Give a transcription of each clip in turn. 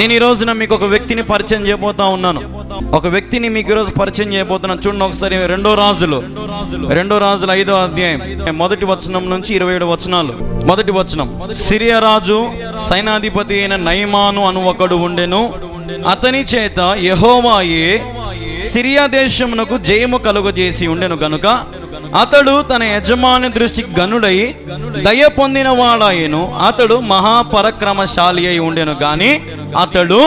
నేను ఈ రోజున మీకు ఒక వ్యక్తిని పరిచయం చేయబోతా ఉన్నాను. ఒక వ్యక్తిని మీకు ఈరోజు పరిచయం చేయబోతున్నాను. చూడండి ఒకసారి రెండో రాజులు 5వ అధ్యాయం 1వ వచనం నుంచి 27 వచనాలు. 1వ వచనం, సిరియా రాజు సైనాధిపతి అయిన నయమాను అను ఒకడు ఉండెను. అతని చేత యెహోవాయే సిరియా దేశమునకు జయము కలుగజేసి ఉండెను గనుక అతడు తన యజమాని దృష్టికి గనుడై దయ పొందిన వాడాయను. అతడు మహాపరక్రమశాలి అయి ఉండెను గాని అతడు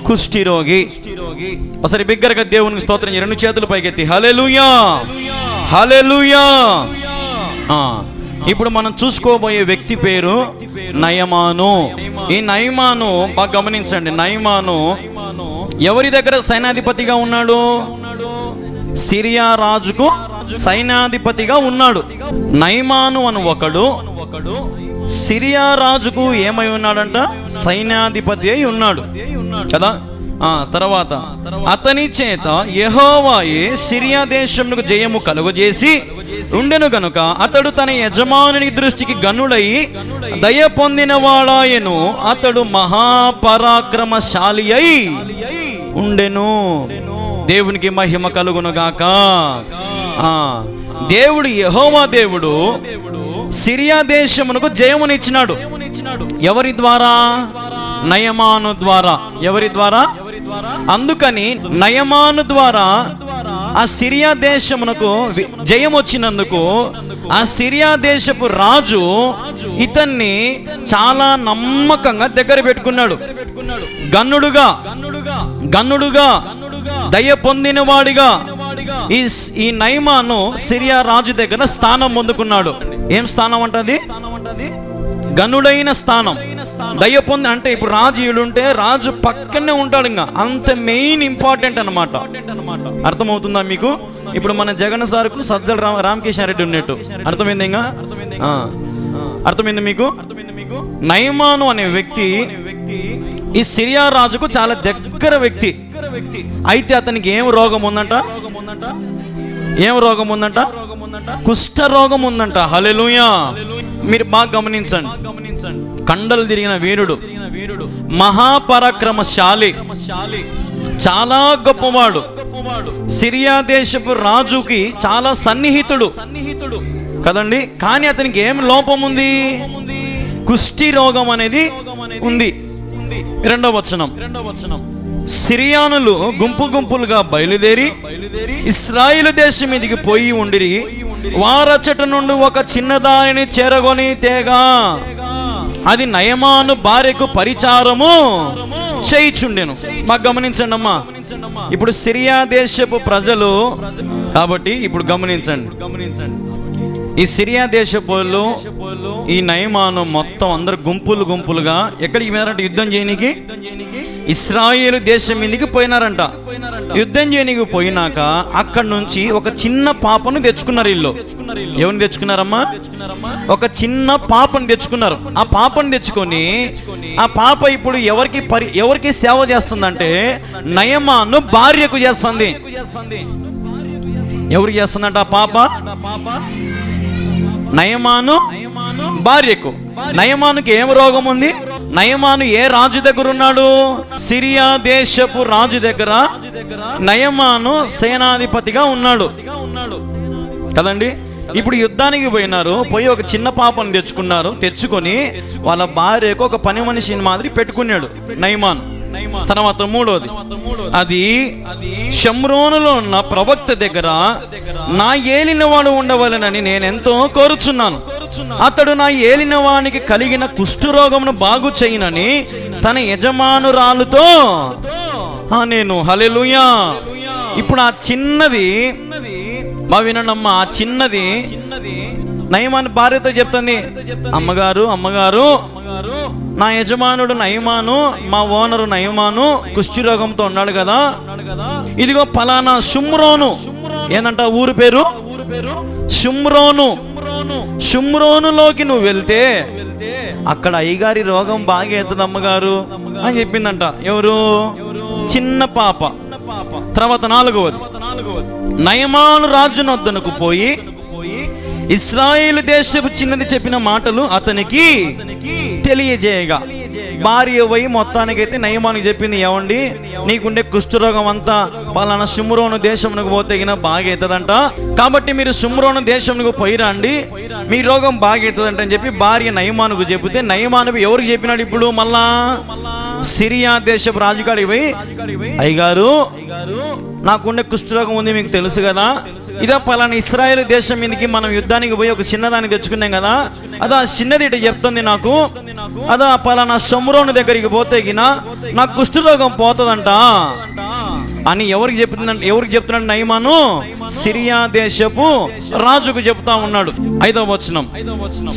కుష్ఠిరోగి. ఒకసారి బిగ్గరగా దేవునికి స్తోత్రం. 2 చేతులు పైకెత్తి హల్లెలూయా హల్లెలూయా. ఇప్పుడు మనం చూసుకోబోయే వ్యక్తి పేరు నయమాను. ఈ నయమాను బాగా గమనించండి. నయమాను ఎవరి దగ్గర సైనాధిపతిగా ఉన్నాడు? సిరియా రాజుకు సైనాధిపతిగా ఉన్నాడు. నయమాను అను ఒకడు సిరియా రాజుకు ఏమై ఉన్నాడంట? సైన్యాధిపతి అయి ఉన్నాడు కదా. తర్వాత అతని చేత యెహోవాయే సిరియా దేశమునకు జయము కలుగజేసి ఉండెను గనుక అతడు తన యజమానుని దృష్టికి గనుడై దయ పొందిన వాడాయను. అతడు మహాపరాక్రమశాలి అయి ఉండెను. దేవునికి మహిమ కలుగునుగాక. దేవుడు యెహోవా దేవుడు సిరియా దేశమునకు జయమునిచ్చినాడు. ఎవరి ద్వారా? నయమాను ద్వారా. ఎవరి ద్వారా? అందుకని నయమాను ద్వారా ఆ సిరియా దేశమునకు జయం వచ్చినందుకు ఆ సిరియా దేశపు రాజు ఇతన్ని చాలా నమ్మకంగా దగ్గర పెట్టుకున్నాడు. గన్నుడుగా దయ పొందిన వాడిగా ఈ నయమాను సిరియా రాజు దగ్గర స్థానం పొందుకున్నాడు. ఏం స్థానం అంటది? గనుడైన స్థానం. దయ పొంది అంటే ఇప్పుడు రాజు ఈడుంటే రాజు పక్కనే ఉంటాడు. ఇంకా అంత మెయిన్ ఇంపార్టెంట్ అన్నమాట. అర్థమవుతుందా మీకు? ఇప్పుడు మన జగన్ సార్కు సజ్జల రామకృష్ణ రెడ్డి ఉన్నట్టు. అర్థమైంది? ఇంకా అర్థమైంది మీకు? నయమాను అనే వ్యక్తి ఈ సిరియా రాజుకు చాలా దగ్గర వ్యక్తి. అయితే అతనికి ఏం రోగం ఉందంట? ఏం రోగం ఉందంట? కుష్ఠ రోగం ఉందంట. హల్లెలూయా. మీరు బాగా గమనించండి. కండలు తిరిగిన వీరుడు, మహాపరాక్రమశాలి, చాలా గొప్పవాడు, సిరియా దేశపు రాజుకి చాలా సన్నిహితుడు కదండి. కానీ అతనికి ఏం లోపం ఉంది? కుష్ఠి రోగం అనేది ఉంది. 2వ వచనం, సిరియానులు గుంపు గుంపులుగా బయలుదేరి ఇశ్రాయేలు దేశం మీదికి పోయి ఉండిరి. వారచట నుండి ఒక చిన్నదానిని చెరగొని తేగా అది నయమాను భార్యకు పరిచారము చేయిచుండెను. మాకు గమనించండి అమ్మా. ఇప్పుడు సిరియా దేశపు ప్రజలు కాబట్టి ఇప్పుడు గమనించండి. ఈ సిరియా దేశపు ఈ నయమాను మొత్తం అందరు గుంపులుగా ఎక్కడికి పోయినారంట? యుద్ధం చేయనికి ఇశ్రాయేలు దేశం మీదకి పోయినారంట. యుద్ధం చేయనికి పోయినాక అక్కడి నుంచి ఒక చిన్న పాపను తెచ్చుకున్నారు. వీళ్ళు ఎవరిని తెచ్చుకున్నారమ్మా? ఒక చిన్న పాపను తెచ్చుకున్నారు. ఆ పాపను తెచ్చుకొని ఆ పాప ఇప్పుడు ఎవరికి సేవ చేస్తుందంటే నయమాను భార్యకు చేస్తుంది. ఎవరికి చేస్తుందంట ఆ పాప? నయమాను భార్యకు. నయమానుకి ఏం రోగం ఉంది? నయమాను ఏ రాజు దగ్గర ఉన్నాడు? సిరియా దేశపు రాజు దగ్గర నయమాను సేనాధిపతిగా ఉన్నాడు కదండి. ఇప్పుడు యుద్ధానికి పోయినారు. పోయి ఒక చిన్న పాపను తెచ్చుకొని వాళ్ళ భార్యకు ఒక పని మనిషిని మాదిరి పెట్టుకున్నాడు నయమాను. తర్వాత 3వది, అది షమ్రోనులో ఉన్న ప్రవక్త దగ్గర నా ఏలినవాడు ఉండవలెనని నేనెంతో కోరుచున్నాను. అతడు నా ఏలినవానికి కలిగిన కుష్ఠరోగమును బాగు చేయనని తన యజమానురాలుతో నేను. హల్లెలూయా. ఇప్పుడు ఆ చిన్నది వినండమ్మా. ఆ చిన్నది నయమాను భార్యతో చెప్తుంది, అమ్మగారు నా యజమానుడు నయమాను, మా ఓనరు నయమాను కుష్ఠరోగంతో ఉన్నాడు కదా. ఇదిగో పలానా షుమ్రోను, ఏందంట ఊరు పేరు? షుమ్రోనులోకి నువ్వు వెళ్తే అక్కడ అయ్యగారి రోగం బాగా అవుతుంది అమ్మగారు అని చెప్పిందంట. ఎవరు? చిన్న పాప. తర్వాత 4వది, నయమాను రాజు నొద్దనకు పోయి ఇశ్రాయేలు దేశపు చిన్నది చెప్పిన మాటలు అతనికి తెలియజేయగా. భార్య పోయి మొత్తానికైతే నయమానికి చెప్పింది, ఏమండి నీకుండే కుష్ఠరోగం అంతా పలానా షుమ్రోను దేశంకు పోతే బాగా అవుతుందంట, కాబట్టి మీరు షుమ్రోను దేశంకు పోయిరండి, మీ రోగం బాగా అవుతుందంట అని చెప్పి భార్య నయమానుకు చెబితే, నయమాను ఎవరికి చెప్పినాడు ఇప్పుడు మళ్ళా? సిరియా దేశపు రాజుగాడికి పోయి, అయ్యగారు నాకుండే కుష్ఠరోగం ఉంది మీకు తెలుసు కదా, ఇదో పలానా ఇశ్రాయేలు దేశం మీదకి మనం యుద్ధానికి పోయి ఒక చిన్నదాన్ని తెచ్చుకున్నాం కదా, అదో ఆ చిన్నది ఇట చెప్తుంది నాకు, అదో పలానా షమ్రోను దగ్గరికి పోతే నాకు కుష్ఠరోగం పోతుందంట అని ఎవరికి చెప్తున్నాడు నయమాను? సిరియా దేశపు రాజుకు చెప్తా ఉన్నాడు. 5వ వచనం,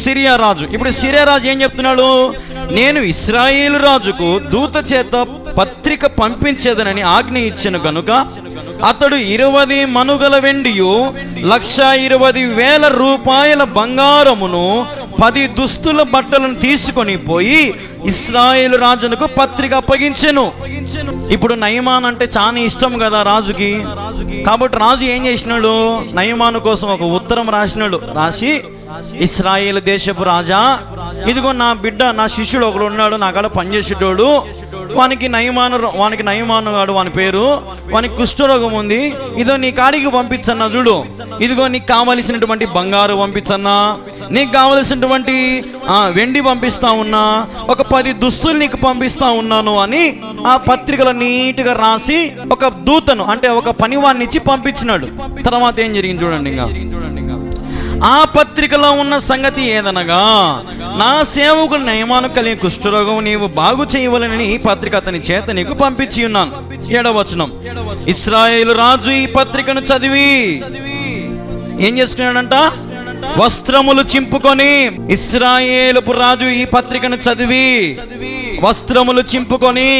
సిరియా రాజు. ఇప్పుడు సిరియా రాజు ఏం చెప్తున్నాడు? నేను ఇశ్రాయేలు రాజుకు దూత చేత పత్రిక పంపించేదనని ఆజ్ఞ ఇచ్చాను కనుక అతడు 20 మనుగల వెండియు 1,20,000 రూపాయల బంగారమును 10 దుస్తుల బట్టలను తీసుకొని పోయి ఇశ్రాయేలు రాజునకు పత్రిక అప్పగించెను. ఇప్పుడు నయమాన్ అంటే చాలా ఇష్టం కదా రాజుకి, కాబట్టి రాజు ఏం చేసినాడు? నయమాను కోసం ఒక ఉత్తరం రాసి, ఇశ్రాయేలు దేశపు రాజా, ఇదిగో నా బిడ్డ, నా శిష్యుడు ఒకడు ఉన్నాడు, నా కాడ పనిచేసేటోడు, వానికి నయమాను గాడు వాని పేరు, వానికి కుష్ఠరోగం ఉంది, ఇదో నీ కాడికి పంపించన్నా చూడు, ఇదిగో నీకు కావలసినటువంటి బంగారు పంపించన్నా, నీకు కావలసినటువంటి వెండి పంపిస్తా ఉన్నా, ఒక 10 దుస్తులు నీకు పంపిస్తా ఉన్నాను అని ఆ పత్రికలో నీట్గా రాసి ఒక దూతను అంటే ఒక పనివాడిని ఇచ్చి పంపించినాడు. తర్వాత ఏం జరిగింది చూడండి. ఆ పత్రికలో ఉన్న సంగతి ఏదనగా, నా సేవకులు నయమాను కలిగిన కుష్ఠరోగం నీవు బాగు చేయవలనని ఈ పత్రిక అతని చేత నీకు పంపించి ఉన్నాను. 7వ వచనం, ఇశ్రాయేలు రాజు ఈ పత్రికను చదివి ఏం చేసుకున్నాడంట? వస్త్రములు చింపుకొని, ఇశ్రాయేలుపు రాజు ఈ పత్రికను చదివి వస్త్రములు చింపుకొని,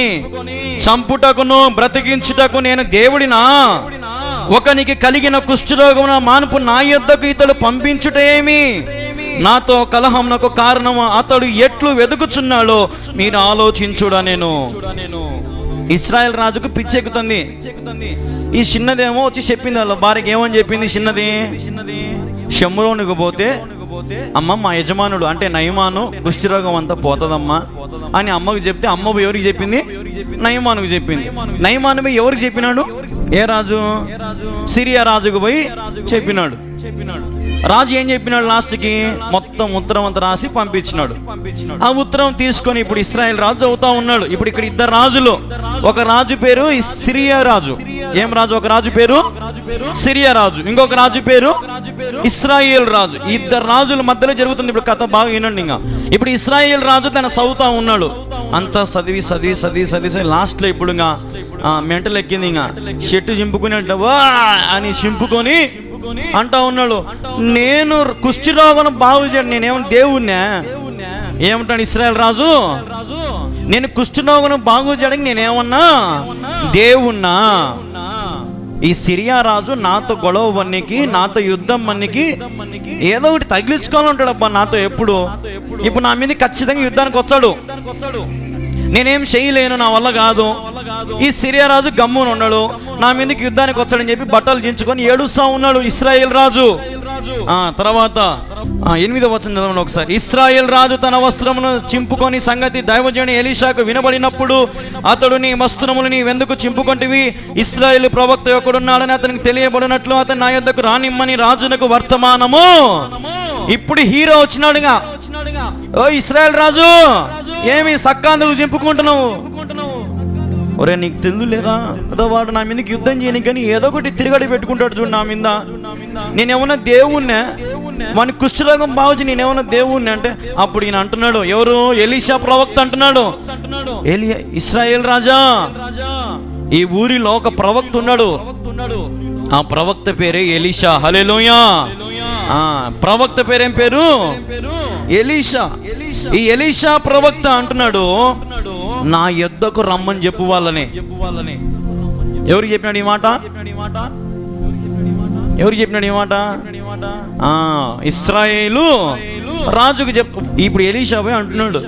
చంపుటకును బ్రతికించుటకు నేను దేవుడినా? ఒకనికి కలిగిన కుష్ఠరోగం మానుపు నా యొద్దకు ఇతడు పంపించుటేమి? నాతో కలహంనకు కారణం అతడు ఎట్లు వెతుకుచున్నాడో మీరు ఆలోచించుడా. నేను ఇశ్రాయేల్ రాజుకు పిచ్చెక్కుతుంది. ఈ చిన్నదేమో వచ్చి చెప్పింది వాళ్ళ భార్యకి. ఏమని చెప్పింది చిన్నది? షమ్రోనుకు పోతే అమ్మ మా యజమానుడు అంటే నయమాను కుష్ఠరోగం అంతా పోతుందమ్మా అని అమ్మకు చెప్తే, అమ్మ ఎవరికి చెప్పింది? నయమానుకు చెప్పింది. నయమాను ఎవరికి చెప్పినాడు? ఏ రాజు? సిరియా రాజుకు పోయి చెప్పినాడు. రాజు ఏం చెప్పినాడు? లాస్ట్కి మొత్తం ఉత్తరం అంతా రాసి పంపించినాడు. ఆ ఉత్తరం తీసుకొని ఇప్పుడు ఇశ్రాయేల్ రాజు అవుతా ఉన్నాడు. ఇప్పుడు ఇక్కడ 2 రాజులు, ఒక రాజు పేరు సిరియా రాజు. ఏం రాజు? ఒక రాజు పేరు సిరియా రాజు, ఇంకొక రాజు పేరు ఇశ్రాయేల్ రాజు. 2 రాజుల మధ్యలో జరుగుతుంది ఇప్పుడు కథ. బాగా వినండి. ఇప్పుడు ఇశ్రాయేల్ రాజు తన చదువుతా ఉన్నాడు. అంతా చదివి లాస్ట్లో ఇప్పుడు మెంటలు ఎక్కింది. చెట్టు చింపుకునేట అని చింపుకొని అంటా ఉన్నాడు, నేను కుష్ఠరోగం బాగు చేయను, నేనేమన్నా దేవుణ్ణా? ఏమంటాడు ఇశ్రాయేల్ రాజు? నేను కుష్ఠరోగం బాగు చేయడానికి నేనేమన్నా దేవుణ్ణా? ఈ సిరియా రాజు నాతో గొడవ వన్నికి, నాతో యుద్ధం వన్నికి ఏదో ఒకటి తగిలించుకోవాలి ఉంటాడు అబ్బా నాతో ఎప్పుడు. ఇప్పుడు నా మీద ఖచ్చితంగా యుద్ధానికి వచ్చాడు, నేనేం చేయలేను, నా వల్ల కాదు. ఈ సిరియా రాజు గమ్మున ఉన్నాడు, నా మీదకి యుద్ధానికి వచ్చాడని చెప్పి బట్టలు దించుకొని ఏడుస్తా ఉన్నాడు ఇశ్రాయేల్ రాజు. తర్వాత 8వ వచనం చదవండి ఒకసారి. ఇశ్రాయేల్ రాజు తన వస్త్రమును చింపుకొని సంగతి దైవజనుడు ఎలీషాకు వినబడినప్పుడు అతడు, నీ వస్త్రములు నీవెందుకు చింపుకొంటివి? ఇశ్రాయేలు ప్రవక్త ఒకడున్నాడని అతనికి తెలియబడినట్లు అతను నా యొద్దకు రానిమ్మని రాజునకు వర్తమానము. ఇప్పుడు హీరో వచ్చినాడుగా. ఓ ఇశ్రాయేల్ రాజు, ఏమి సక్కాందుకు చింపుకుంటున్నావు? ఒరే నీకు తెలుదు లేదా? అదో వాడు నా మీదకి యుద్ధం చేయని కానీ ఏదో ఒకటి తిరగడి పెట్టుకుంటాడు చూడు నా మీద. నేనేమన్నా దేవుణ్ణే? వాని కుష్ఠరోగం బాగుచి నేనేమన్నా దేవుణ్ణి అంటే అప్పుడు ఈయన అంటున్నాడు, ఎవరు? ఎలీషా ప్రవక్త అంటున్నాడు, ఇశ్రాయేల్ రాజా, ఈ ఊరిలో ఒక ప్రవక్త ఉన్నాడు, ఆ ప్రవక్త పేరే ఎలీషా. హల్లెలూయా. ప్రవక్త పేరేం పేరు? ఎలీషా. ఈ ఎలీషా ప్రవక్త అంటున్నాడు, నా యొద్దకు రమ్మని చెప్పు వాళ్ళని. ఎవరికి చెప్పినాడు ఈ మాట? ఎవరికి చెప్పినాడు ఈ మాట? ఇశ్రాయేలు రాజుకు చెప్పు. ఇప్పుడు ఎలీషా పోయి అంటున్నాడు,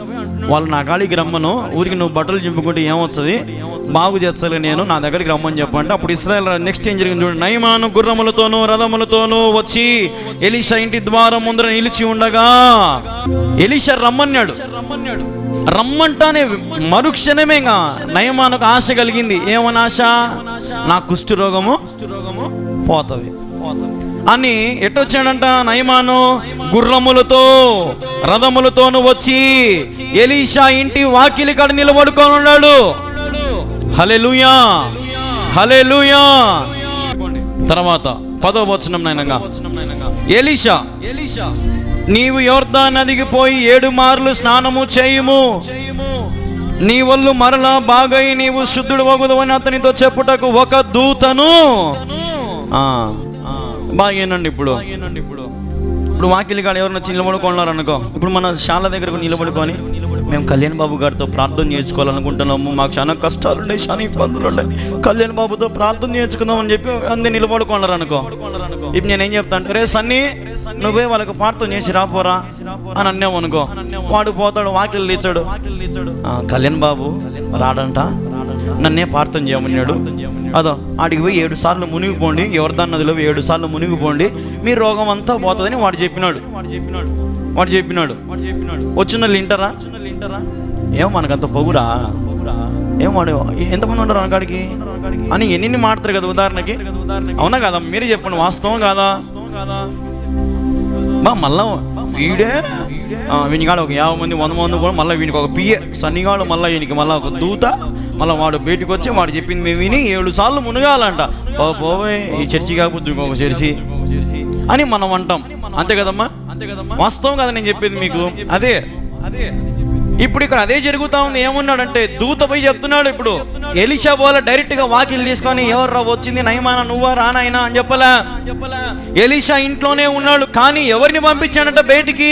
వాళ్ళు నా కాడికి రమ్మను, ఊరికి నువ్వు బట్టలు చింపుకుంటే ఏమొస్తుంది, బాగు చేస్తలే నేను, నా దగ్గరికి రమ్మని చెప్పంటే అప్పుడు ఇశ్రాయేల్ నెక్స్ట్ ఏం జరిగింది చూడండి. నయమాను గుర్రములతోనూ రథములతోనూ వచ్చి ఎలీషా ఇంటి ద్వారం ముందర నిలిచి ఉండగా ఎలీషా రమ్మన్నాడు. రమ్మంటానే మరుక్షణమే నయమానుకు ఆశ కలిగింది. ఏమని ఆశ? నా కుష్టు రోగము పోతవి అని. ఎట్టొచ్చాడంట నయమాను? గుర్రములతో రథములతోను వచ్చి ఎలీషా ఇంటి వాకిలి కాడ నిలబడుకొని ఉన్నాడు. హల్లెలూయా, హల్లెలూయా. తర్వాత 10వ వచనం నాయనగా, ఎలీషా నీవు యొర్దాను నదికి పోయి 7 మార్లు స్నానము చేయుము, నీ ఒళ్ళు మరలా బాగై నీవు శుద్ధుడు వగుదు అని అతనితో చెప్పుటకు ఒక దూతను. బాగేనండి. ఇప్పుడు వాకిలి కాడ ఎవరైనా నిలబడుకున్నారు అనుకో, ఇప్పుడు మన శాల దగ్గరకు నిలబడుకొని మేము కళ్యాణ్ బాబు గారితో ప్రార్థన నేర్చుకోవాలనుకుంటున్నాము, మాకు చాలా కష్టాలు ఉన్నాయి, చాలా ఇబ్బందులు ఉన్నాయి, కళ్యాణ్ బాబుతో ప్రార్థన నేర్చుకుందాం అని చెప్పి అందరు నిలబడుకున్నారు అనుకో. ఇప్పుడు నేనేం చెప్తాను, రే సన్నీ నువ్వే వాళ్ళకి ప్రార్థన చేసి రాపోరా అని అన్నావు అనుకో, వాడు పోతాడు, వాకిలు లేచాడు, కళ్యాణ్ బాబు రాడంట, నన్నే ప్రార్థన చేయమన్నాడు, అదో ఆడికి పోయి 7 సార్లు మునిగిపోండి, యోర్దాను నదిలో 7 సార్లు మునిగిపోండి, మీ రోగం అంతా పోతుందని వాడు చెప్పినాడు. వచ్చిన వాళ్ళు వింటారా? ఏమో మనకంత పొగురా, ఏం వాడు ఎంతమంది ఉంటారు అనకాడికి అని ఎన్ని మాడతారు కదా ఉదాహరణకి. అవునా కదా? మీరు చెప్పండి, వాస్తవం కాదా? మళ్ళా వీడే వీనికాడ ఒక 50 మంది 100 మంది కూడా మళ్ళీ వీనికి ఒక పిఏ సన్నిగాడు, మళ్ళీ వీనికి మళ్ళీ ఒక దూత, మళ్ళీ వాడు బయటకు వచ్చి వాడు చెప్పింది మేము విని 7 సార్లు మునగాలంట. పోయి ఈ చర్చి కాకపోతే ఇంకొక చర్చి అని మనం అంటాం. అంతే కదమ్మా? వాస్తవం కదా నేను చెప్పేది మీకు. అదే ఇప్పుడు ఇక్కడ అదే జరుగుతా ఉంది. ఏమున్నాడంటే దూత పోయి చెప్తున్నాడు. ఇప్పుడు ఎలీషా పోల డైరెక్ట్ గా వాకిలు తీసుకొని ఎవర్రా వచ్చింది, నయమానా నువ్వా రానాయనా అని చెప్పలా. ఎలీషా ఇంట్లోనే ఉన్నాడు, కానీ ఎవరిని పంపించాడంట బయటికి?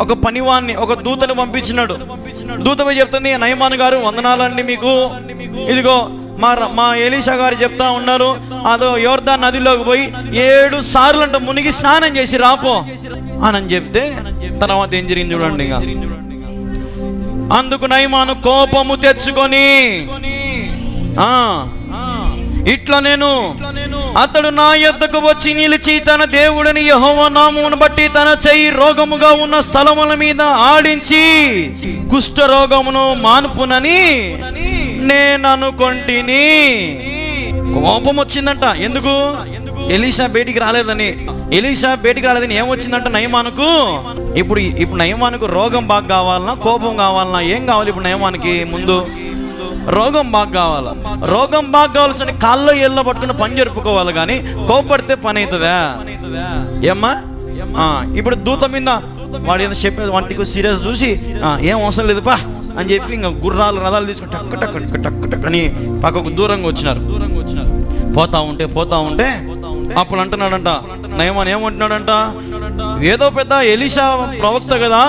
ఒక పనివాన్ని, ఒక దూతను పంపించినాడు. దూత పోయి చెప్తుంది, నయమాన్ గారు వందనాలండి మీకు, ఇదిగో మా ఎలీషా గారు చెప్తా ఉన్నారు, అదో యోర్దాను నదిలోకి పోయి 7 సార్లు అంట మునిగి స్నానం చేసి రాపో అని చెప్తే తర్వాత ఏం జరిగింది చూడండి. అందుకు నయమాను కోపము తెచ్చుకొని ఇట్లా నేను అతడు నా యొద్దకు వచ్చి నిలిచి తన దేవుడిని యెహోవా నామమును బట్టి తన చెయ్యి రోగముగా ఉన్న స్థలముల మీద ఆడించి కుష్ఠ రోగమును మానుపునని నేను అనుకొంటిని. కోపం వచ్చిందంట. ఎందుకు? ఎలీషా బయటికి రాలేదని. ఏమొచ్చిందంట నయమానుకు? ఇప్పుడు నయమానుకు రోగం బాగా కావాలన్నా, కోపం కావాలన్నా, ఏం కావాలి ఇప్పుడు నయమానికి? ముందు రోగం బాగా కావాలా? రోగం బాగా కావాల్సిన కాళ్ళలో ఏళ్ళ పట్టుకుని పని జరుపుకోవాలి, కానీ కోపడితే పని అవుతుందా ఏమ్మా? ఇప్పుడు దూత మీద వాడు ఏదో చెప్పేది వంటికి సీరియస్ చూసి ఏం అవసరం లేదు పా అని చెప్పి ఇంకా గుర్రాలు రథాలు తీసుకుని టక్ టక్ టక్ టక్ అని పక్కకు దూరంగా వచ్చినారు. పోతా ఉంటే అప్పుడు అంటున్నాడంట నయమాన్, ఏమంటున్నాడంట, ఏదో పెద్ద ఎలీషా ప్రవక్త కదా,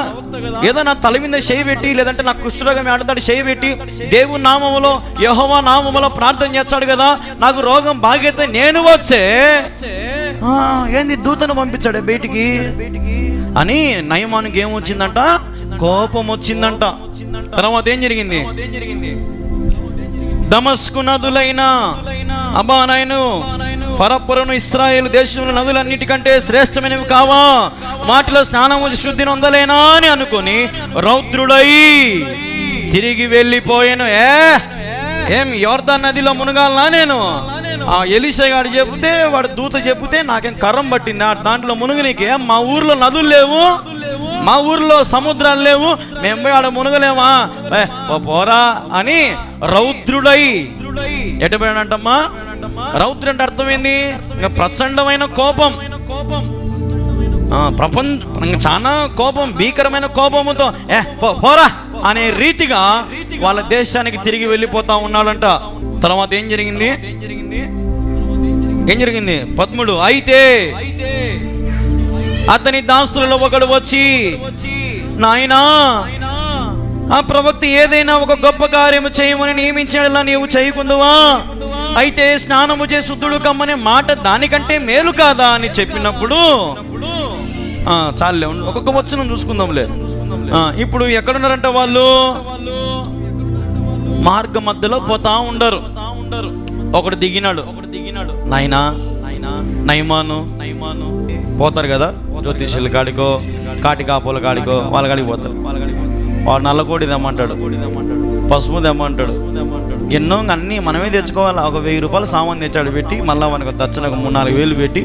ఏదో నా తల మీద చేయి పెట్టి, లేదంటే నా కుష్ఠరోగం ఆడతాడు చేయి పెట్టి దేవుని నామములో యెహోవా నామములో ప్రార్థన చేస్తాడు కదా, నాకు రోగం బాగైతే నేను వచ్చే ఏంది దూతను పంపించాడే బయటికి అని నయమానికి ఏమొచ్చిందంట? కోపం వచ్చిందంట. తర్వాత ఏం జరిగింది? దమస్కు నదులైన అబానైను ఫరపురను ఇశ్రాయేలు దేశంలో నదులన్నిటికంటే శ్రేష్టమైనవి కావా, వాటిలో స్నానము శుద్ధి నొందలేనా అని అనుకొని రౌద్రుడై తిరిగి వెళ్ళిపోయాను. ఏం యోర్దాను నదిలో మునగాలనా నేను? ఎలీషా గారు చెబితే, వాడు దూత చెబితే నాకేం కర్రం పట్టింది దాంట్లో మునుగనీకి? మా ఊర్లో నదులు లేవు, మా ఊర్లో సముద్రాలు లేవు, మేము పోయి ఆడ మునగలేమా? పోరా అని రౌద్రుడై ఎటపోయాడంటమ్మా? రౌద్రుడు అంటే అర్థమైంది ఇంకా ప్రచండమైన కోపం, చాలా కోపం, భీకరమైన కోపముతో పోరా అనే రీతిగా వాళ్ళ దేశానికి తిరిగి వెళ్ళిపోతా ఉన్నాడంట. తర్వాత ఏం జరిగింది? 13 అయితే అతని దాసులలో ఒకడు వచ్చి, నాయనా ఆ ప్రవక్త ఏదైనా ఒక గొప్ప కార్యము చేయమని నియమించాడలా నీవు చేయకుందువా? అయితే స్నానము చేసి శుద్ధుడు కమ్మనే మాట దానికంటే మేలు కాదా అని చెప్పినప్పుడు చాలే ఒక్కొక్క వచనం చూసుకుందాంలే. ఇప్పుడు ఎక్కడున్నారంట వాళ్ళు? మార్గ మధ్యలో పోతా ఉండరు. ఒకడు దిగినాడు, నాయనా నయమాను పోతారు కదా జ్యోతిష్యుల కాడికో కాటి కాపుల కాడికో వాళ్ళ కాడికి పోతారు. వాడు నల్లకోడి తెమ్మంటాడు, పసుపు తెమ్మంటాడు, ఎన్నో అన్నీ మనమే తెచ్చుకోవాలి. ఒక 1000 రూపాయలు సామాన్ తెచ్చాడు పెట్టి, మళ్ళీ మనకు దచ్చనకు 3-4 వేలు పెట్టి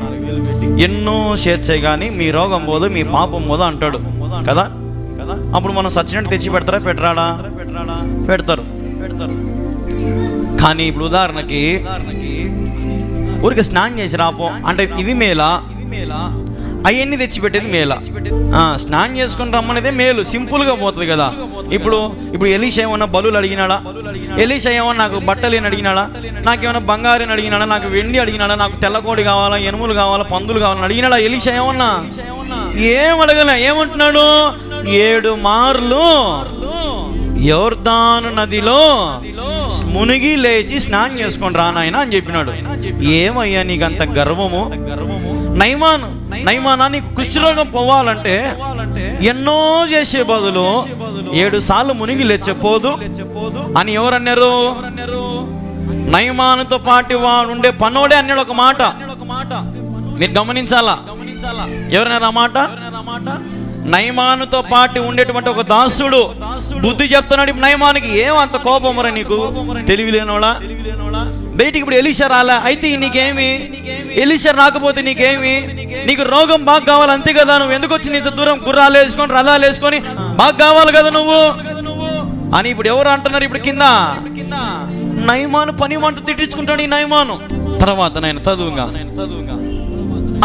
ఎన్నో చేర్చాయి కానీ మీ రోగం పోదు, మీ పాపం పోదు అంటాడు కదా. అప్పుడు మనం సచ్చినట్టు తెచ్చి పెడతారా, పెట్టరాడా? పెడతారు. కానీ ఇప్పుడు ఉదాహరణకి ఊరికి స్నానం చేసి రాపో అంటే ఇది మేలా, అవన్నీ తెచ్చిపెట్టేది మేలా? స్నానం చేసుకుని రమ్మనేదే మేలు, సింపుల్గా పోతుంది కదా. ఇప్పుడు ఎలీషా ఏమన్నా బలులు అడిగినాడా? ఎలీషా ఏమన్నా నాకు బట్టలు అని అడిగినాడా? నాకేమన్నా బంగారం అడిగినాడా? నాకు వెండి అడిగినాడా? నాకు తెల్లకోడి కావాలా, ఎనుములు కావాలా, పందులు కావాలని అడిగినాడా ఎలీషా ఏమన్నా? ఏం అడగలే. ఏమంటున్నాడు? 7 మార్లు యోర్దాను నదిలో మునిగి లేచి స్నానం చేసుకొని రానాయన అని చెప్పినాడు. ఏమయ్యా నీకంత గర్వము? నయమానా నీకు కుష్ఠరోగం పోవాలంటే ఎన్నో చేసే బదులు 7 సార్లు మునిగి లేచపోదు అని ఎవరన్నారు? నయమానుతో పాటు వాడు ఉండే పనోడే అన్నాడు ఒక మాట. మీరు గమనించాలా, ఎవరన్నారు ఆ మాట? నయమానుతో పాటు ఉండేటువంటి ఒక దాసుడు బుద్ధి చెప్తున్నాడు. నయమానికి ఏమంత కోపం రా నీకు, తెలివిలేనోడా? బయటికి ఇప్పుడు ఎలీషా రాలా, అయితే నీకేమి? ఎలీషా రాకపోతే నీకేమి? నీకు రోగం బాగా కావాలి అంతే కదా. నువ్వు ఎందుకు వచ్చి ఇంత దూరం గుర్రాలు వేసుకొని రథాలు వేసుకొని బాగా కావాలి కదా నువ్వు అని ఇప్పుడు ఎవరు అంటున్నారు? ఇప్పుడు కింద నయమాను పని వంట తిట్టించుకుంటాడు ఈ నయమాను. తర్వాత నేను చదువుగా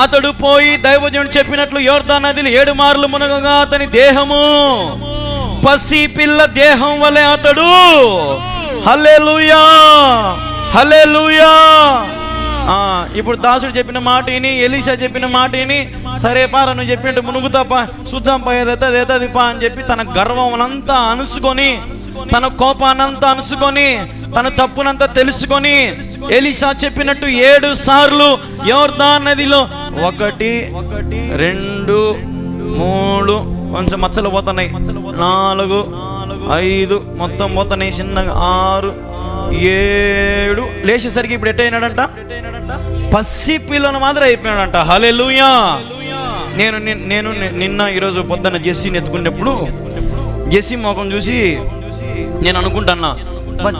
అతడు పోయి దైవజనుడు చెప్పినట్లు యోర్దాను నదిలో 7 మార్లు మునగగా అతని దేహము పసి పిల్ల దేహం వలె అతడు హల్లెలూయా హల్లెలూయా. ఇప్పుడు దాసుడు చెప్పిన మాట విని, ఎలీషా చెప్పిన మాట విని, సరే పారా నువ్వు చెప్పినట్టు మునుగుతాపా, చూద్దాం పా, ఏదైతే పా అని చెప్పి తన గర్వమునంతా అణుచుకొని, తన కోపానంతా అణుచుకొని, తన తప్పునంతా తెలుసుకొని ఎలీషా చెప్పినట్టు 7 సార్లు యోర్దాను నదిలో 1, 2, 3 కొంచెం మచ్చలు పోతున్నాయి, 4, 5 మొత్తం పోతున్నాయి, చిన్నగా 6, 7 లేచేసరికి ఇప్పుడు ఎట్టయినాడంట? పసి పిల్లను మాత్రం అయిపోయినాడంట. హల్లెలూయా. నేను నిన్న ఈరోజు పొద్దున్న జెస్సీని ఎత్తుకునేప్పుడు జెస్సీ ముఖం చూసి నేను అనుకుంటున్నా,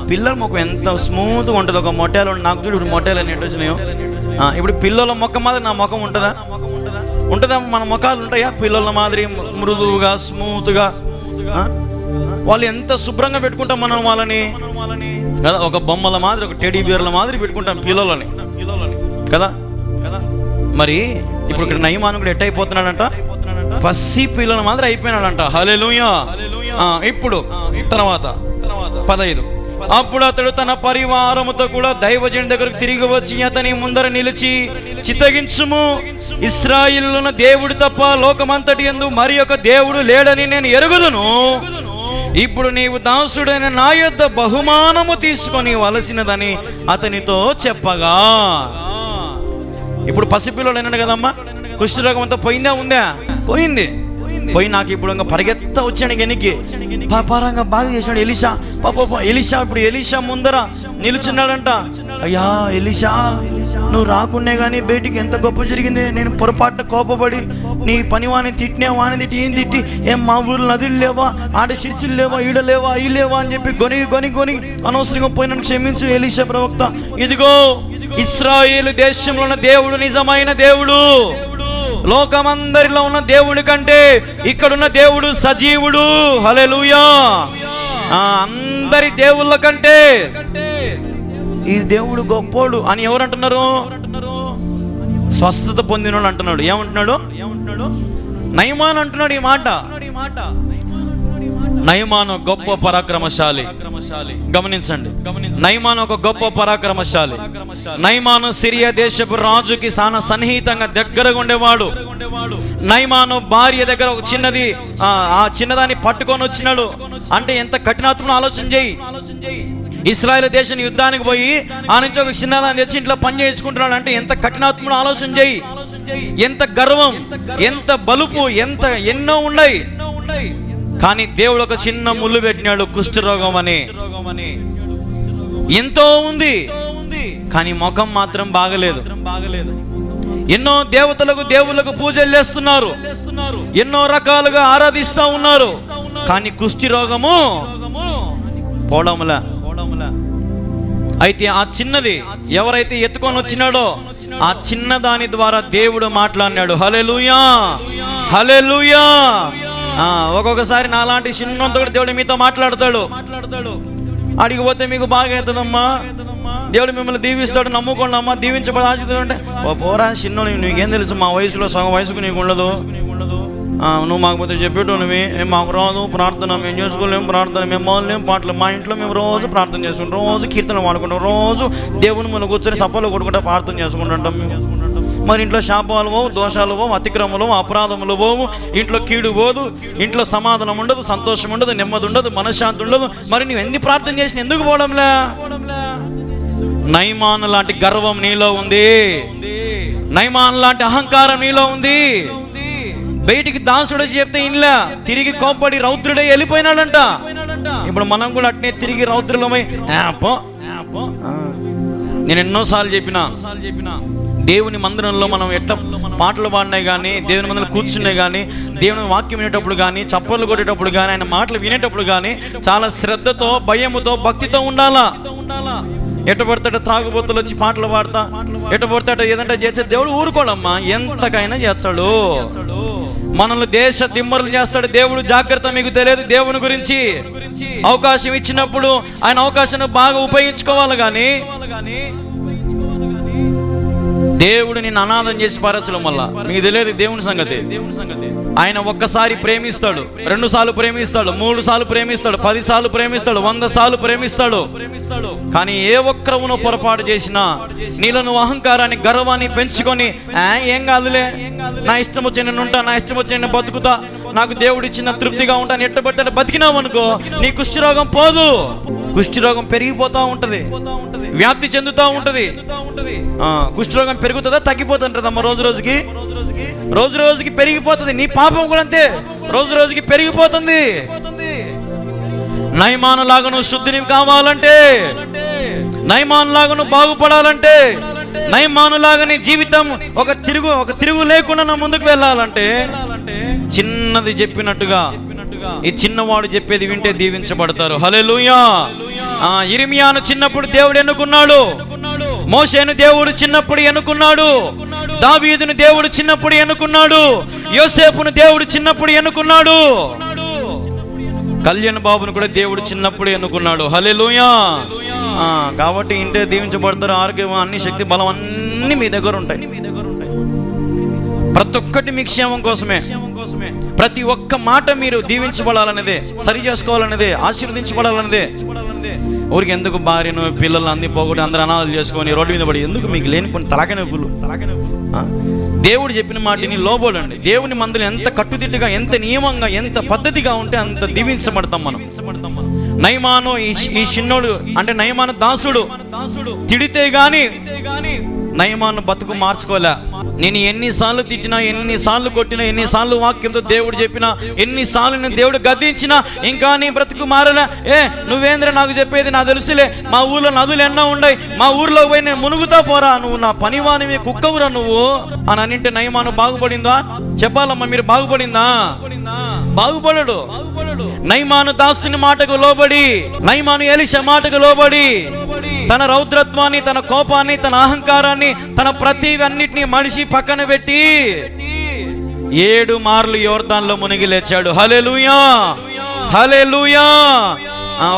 పిల్లల ముఖం ఎంత స్మూత్గా ఉంటుంది. ఒక మొట్టేలు నాకు చూడు, ఇప్పుడు మొట్టేలు అని ఎట్టు వచ్చినాయో. ఇప్పుడు పిల్లల ముఖం మాదిరి నా ముఖం ఉంటుందా? మన ముఖాలు ఉంటాయా పిల్లల మాదిరి మృదువుగా స్మూత్గా? వాళ్ళు ఎంత శుభ్రంగా పెట్టుకుంటాం మనం వాళ్ళని కదా. ఒక బొమ్మల మాదిరి, ఒక టెడీ బియర్ల మాదిరి పెట్టుకుంటాం పిల్లలని కదా. మరి ఇప్పుడు ఇక్కడ నయమాను కూడా ఎట్టయిపోతున్నాడంట? పసి పిల్లల మాదిరి అయిపోయినాడంట. హల్లెలూయా. ఇప్పుడు తర్వాత 15 అప్పుడు అతడు తన పరివారముతో కూడా దైవజనుడి దగ్గరకు తిరిగి వచ్చి అతని ముందర నిలిచి, చిత్తగించుము, ఇశ్రాయేలున దేవుడు తప్ప లోకమంతటి యందు మరి ఒక దేవుడు లేడని నేను ఎరుగుదును. ఇప్పుడు నీవు దాసుడైన నా యొద్ద బహుమానము తీసుకొని వలసినదని అతనితో చెప్పగా. ఇప్పుడు పసిపిల్లడు అయినాడు కదమ్మా, కుష్ఠరోగం అంతా పోయిందా? ఉందా? పోయింది. పోయి నాకు ఇప్పుడు ఇంకా పరిగెత్త వచ్చాడు వెనక్కి, పాపారంగా బాగా చేసినాడు ఎలీషా. ఎలీషా ఇప్పుడు ఎలీషా ముందర నిలుచున్నాడంట. అయ్యా ఎలీషా, నువ్వు రాకున్నే కానీ బయటికి ఎంత గొప్ప జరిగింది. నేను పొరపాటున కోపపడి నీ పని వాని తిట్టినా, వాని తిట్టి ఏం తిట్టి, ఏం మా ఊరు నదులు లేవా, ఆడ చిర్చిలు లేవా, ఈడ లేవా, ఈ లేవా అని చెప్పి గొని అనవసరంగా పోయినాను, క్షమించు ఎలీషా ప్రవక్త. ఇదిగో ఇశ్రాయేలు దేశంలో ఉన్న దేవుడు నిజమైన దేవుడు. లోకమందరిలో ఉన్న దేవుడి కంటే ఇక్కడున్న దేవుడు సజీవుడు. హల్లెలూయా. అందరి దేవుళ్ళ కంటే ఈ దేవుడు గొప్పోడు అని ఎవరు అంటున్నారు? స్వస్థత పొందినోడు అంటున్నాడు. ఏమంటున్నాడు? నయమాను అంటున్నాడు ఈ మాట. నయమాను గొప్ప పరాక్రమశాలి. గమనించండి, నయమాను ఒక గొప్ప పరాక్రమశాలి. నయమాను సిరియా దేశపు రాజుకి చాలా సన్నిహితంగా దగ్గరగా ఉండేవాడు. నయమాను భార్య దగ్గర ఒక చిన్నది, ఆ చిన్నదాన్ని పట్టుకొని వచ్చినాడు. అంటే ఎంత కఠినాత్మను ఆలోచన చేయి. ఇశ్రాయేలు దేశం యుద్ధానికి పోయి ఆ నుంచి ఒక చిన్నదాన్ని తెచ్చి ఇంట్లో పని చేయించుకుంటున్నాడు అంటే ఎంత కఠినాత్మను ఆలోచన చేయి. ఎంత గర్వం, ఎంత బలుపు, ఎన్నో ఉన్నాయి. కానీ దేవుడు ఒక చిన్న ముళ్ళు పెట్టినాడు, కుష్ఠరోగం అని. ఎంతో ఉంది కానీ ముఖం మాత్రం బాగలేదు. ఎన్నో దేవుళ్ళకు పూజలు చేస్తున్నారు, ఎన్నో రకాలుగా ఆరాధిస్తూ ఉన్నారు. కానీ కుష్టి రోగము పోవడంలా. అయితే ఆ చిన్నది ఎవరైతే ఎత్తుకొని వచ్చినాడో ఆ చిన్న దాని ద్వారా దేవుడు మాట్లాడినాడు. హల్లెలూయా, హల్లెలూయా. ఒక్కొక్కసారి నాలాంటి చిన్నంతో కూడా దేవుడు మీతో మాట్లాడతాడు. అడిగిపోతే మీకు బాగా అవుతుందమ్మా, దేవుడు మిమ్మల్ని దీవిస్తాడు, నమ్ముకోండి అమ్మా, దీవించబడి ఆశిస్తుంటే ఓ పోరా చిన్న, నీకేం తెలుసు, మా వయసులో సగం వయసుకు నీకు ఉండదు, నువ్వు మాకు పోతే చెప్పేటో నువ్వు మాకు రాదు ప్రార్థన, మేము చేసుకోలేము ప్రార్థన, మేము మోలేము పాటలు, మా ఇంట్లో మేము రోజు ప్రార్థన చేసుకుంటాం, రోజు కీర్తన వాడుకుంటాం, రోజు దేవుని మనం కూర్చొని సప్పలు కొట్టుకుంటా ప్రార్థన చేసుకుంటుంటాం మేము. మరి ఇంట్లో శాపాలు పోవు, దోషాలు పోవు, అతిక్రమలు, అపరాధములు పోవు, ఇంట్లో కీడు పోదు, ఇంట్లో సమాధానం ఉండదు, సంతోషం ఉండదు, నెమ్మది ఉండదు, మనశ్శాంతి ఉండదు. మరి నువ్వు ఎన్ని ప్రార్థన చేసిన ఎందుకు పోవడంలే? నయమాను లాంటి గర్వం నీలో ఉంది, నయమాను లాంటి అహంకారం నీలో ఉంది. బయటికి దాసుడు చెప్తే ఇంట్లో తిరిగి కోప్పడి రౌద్రుడే వెళ్ళిపోయినాడంట. ఇప్పుడు మనం కూడా అట్నే తిరిగి రౌద్రులమై నేను ఎన్నోసార్లు చెప్పినా, దేవుని మందిరంలో మనం ఎట్లా పాటలు పాడినాయి కానీ, దేవుని మందిరంలో కూర్చున్నాయి కానీ, దేవుని వాక్యం వినేటప్పుడు కానీ, చప్పట్లు కొట్టేటప్పుడు కానీ, ఆయన మాటలు వినేటప్పుడు కానీ చాలా శ్రద్ధతో, భయముతో, భక్తితో ఉండాలా. ఎట పడతాడ త్రాగుబోతులు వచ్చి పాటలు పాడతా, ఎట పడతాడ ఏదంటే చేస్తే దేవుడు ఊరుకోడమ్మా, ఎంతకైనా చేస్తాడు. మనల్ని దేశ దిమ్మరులు చేస్తాడు దేవుడు. జాగ్రత్త, మీకు తెలియదు దేవుని గురించి. అవకాశం ఇచ్చినప్పుడు ఆయన అవకాశాన్ని బాగా ఉపయోగించుకోవాలి. కానీ దేవుడు నిన్ను అనాథం చేసి పారచడం వల్ల మీకు తెలియదు దేవుని సంగతి. ఆయన ఒక్కసారి ప్రేమిస్తాడు, 2 సార్లు ప్రేమిస్తాడు, 3 సార్లు ప్రేమిస్తాడు, 10 సార్లు ప్రేమిస్తాడు, 100 సార్లు ప్రేమిస్తాడు. కానీ ఏ ఒక్కరును పొరపాటు చేసినా నీలో నువ్వు అహంకారాన్ని, గర్వాన్ని పెంచుకొని ఏం కాదులే, నా ఇష్టం వచ్చి నేను ఉంటా, నా ఇష్టం వచ్చి నేను బతుకుతా, నాకు దేవుడు ఇచ్చిన తృప్తిగా ఉంటాను ఎట్టబట్ట బతికినావు అనుకో, నీ కుష్ఠరోగం పోదు. కుష్ఠరోగం పెరిగిపోతా ఉంటది, వ్యాప్తి చెందుతూ ఉంటది. కుష్ఠరోగం పెరుగుతుందా తగ్గిపోతుంటదమ్మా? రోజు రోజుకి రోజు రోజుకి పెరిగిపోతుంది. నీ పాపం కూడా అంతే, రోజు రోజుకి పెరిగిపోతుంది. నయమాను లాగా నువ్వు శుద్ధిని కావాలంటే, నయమాను లాగా నువ్వు బాగుపడాలంటే, నయమాను లాగా నీ జీవితం ఒక తిరుగు లేకుండా నువ్వు ముందుకు వెళ్ళాలంటే, చిన్నది చెప్పినట్టుగా ఈ చిన్నవాడు చెప్పేది వింటే దీవించబడతారు. హల్లెలూయా. ఇర్మియాను చిన్నప్పుడు దేవుడు ఎన్నుకున్నాడు, మోషేను దేవుడు చిన్నప్పుడు ఎన్నుకున్నాడు, దావీదును దేవుడు చిన్నప్పుడు ఎన్నుకున్నాడు, యోసేపును దేవుడు చిన్నప్పుడు ఎన్నుకున్నాడు, కళ్యాణ్ బాబును కూడా దేవుడు చిన్నప్పుడు ఎన్నుకున్నాడు. హల్లెలూయా. కాబట్టి ఇంటే దీవించబడతారు. ఆరోగ్యం, అన్ని శక్తి, బలం అన్ని మీ దగ్గర ఉంటాయి. ప్రతి ఒక్కటి మీ క్షేమం కోసమే. ప్రతి ఒక్క మాట మీరు దీవించబడాలనేదే, సరి చేసుకోవాలనేదే, ఆశీర్వదించబడాలనేదే. ఊరికి ఎందుకు భార్యను పిల్లలు అన్ని పోగొట్టి అందరూ అనాథాలు చేసుకొని రోడ్డు మీద పడి ఎందుకు మీకు లేని పని తలకనొప్పులు? దేవుడు చెప్పిన మాటని లోబడండి. దేవుని మందులు ఎంత కట్టుదిట్టుగా, ఎంత నియమంగా, ఎంత పద్ధతిగా ఉంటే అంత దీవించబడతాం మనం. నయమాను ఈ చిన్నోడు అంటే నయమాను దాసుడు తిడితే గాని నయమాను బతుకు మార్చుకోలే. నేను ఎన్నిసార్లు తిట్టినా, ఎన్నిసార్లు కొట్టినా, ఎన్నిసార్లు వాక్యంతో దేవుడు చెప్పినా, ఎన్నిసార్లు నేను దేవుడు గద్దించినా ఇంకా నీ బ్రతుకు మారలే. నువ్వేంద్ర నాకు చెప్పేది, నాకు తెలుసులే, మా ఊర్లో నదులు ఎన్నో ఉన్నాయి, మా ఊర్లో పోయి నేను మునుగుతా పోరా, నువ్వు నా పనివానివి, కుక్కవురా నువ్వు అని అనింటే నయమాను బాగుపడిందా? చెప్పాలమ్మా, మీరు బాగుపడిందా? బాగుపడడు. నయమాను దాసుని మాటకు లోబడి, నయమాను ఎలీషా మాటకు లోబడి తన రౌద్రత్వాన్ని, తన కోపాన్ని, తన అహంకారాన్ని, తన ప్రతి అన్నిటినీ మనిషి పక్కన పెట్టి 7 మార్లు యోర్దాన్లో మునిగి లేచాడు. హల్లెలూయా, హల్లెలూయా.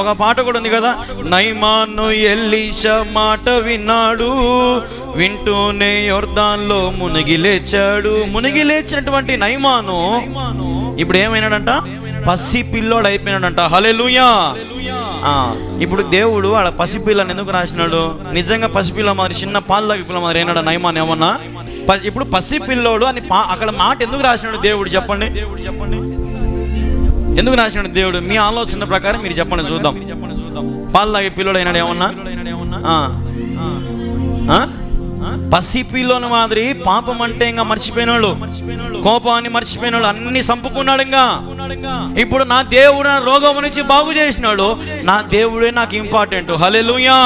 ఒక పాట కూడా ఉంది కదా, నయమాను ఎలీషా మాట విన్నాడు, వింటూనే యోర్దాన్లో మునిగి లేచాడు. మునిగి లేచినటువంటి నయమాను ఇప్పుడు ఏమైనాడంట? పసి పిల్లోడు అయిపోయినాడంట. హల్లెలూయా. ఇప్పుడు దేవుడు ఆడ పసిపిల్లని ఎందుకు రాసినాడు? నిజంగా పసిపిల్ల మరి, చిన్న పాలు తాగి పిల్ల మరి అయినాడు నయమాన్ ఏమన్నా? ఇప్పుడు పసిపిల్లోడు అని అక్కడ మాట ఎందుకు రాసినాడు దేవుడు? చెప్పండి, ఎందుకు రాసినాడు దేవుడు? మీ ఆలోచన ప్రకారం మీరు చెప్పండి, చూద్దాం. పాలు తాగే పిల్లోడు అయినాడు ఏమన్నా? పసిపిల్లోని మాదిరి పాపం అంటే ఇంకా మర్చిపోయినాడు, కోపాన్ని మర్చిపోయినాడు, అన్ని సంపుకున్నాడు. ఇంకా ఇప్పుడు నా దేవుడు నా రోగం నుంచి బాగు చేసినాడు, నా దేవుడే నాకు ఇంపార్టెంట్. హల్లెలూయా.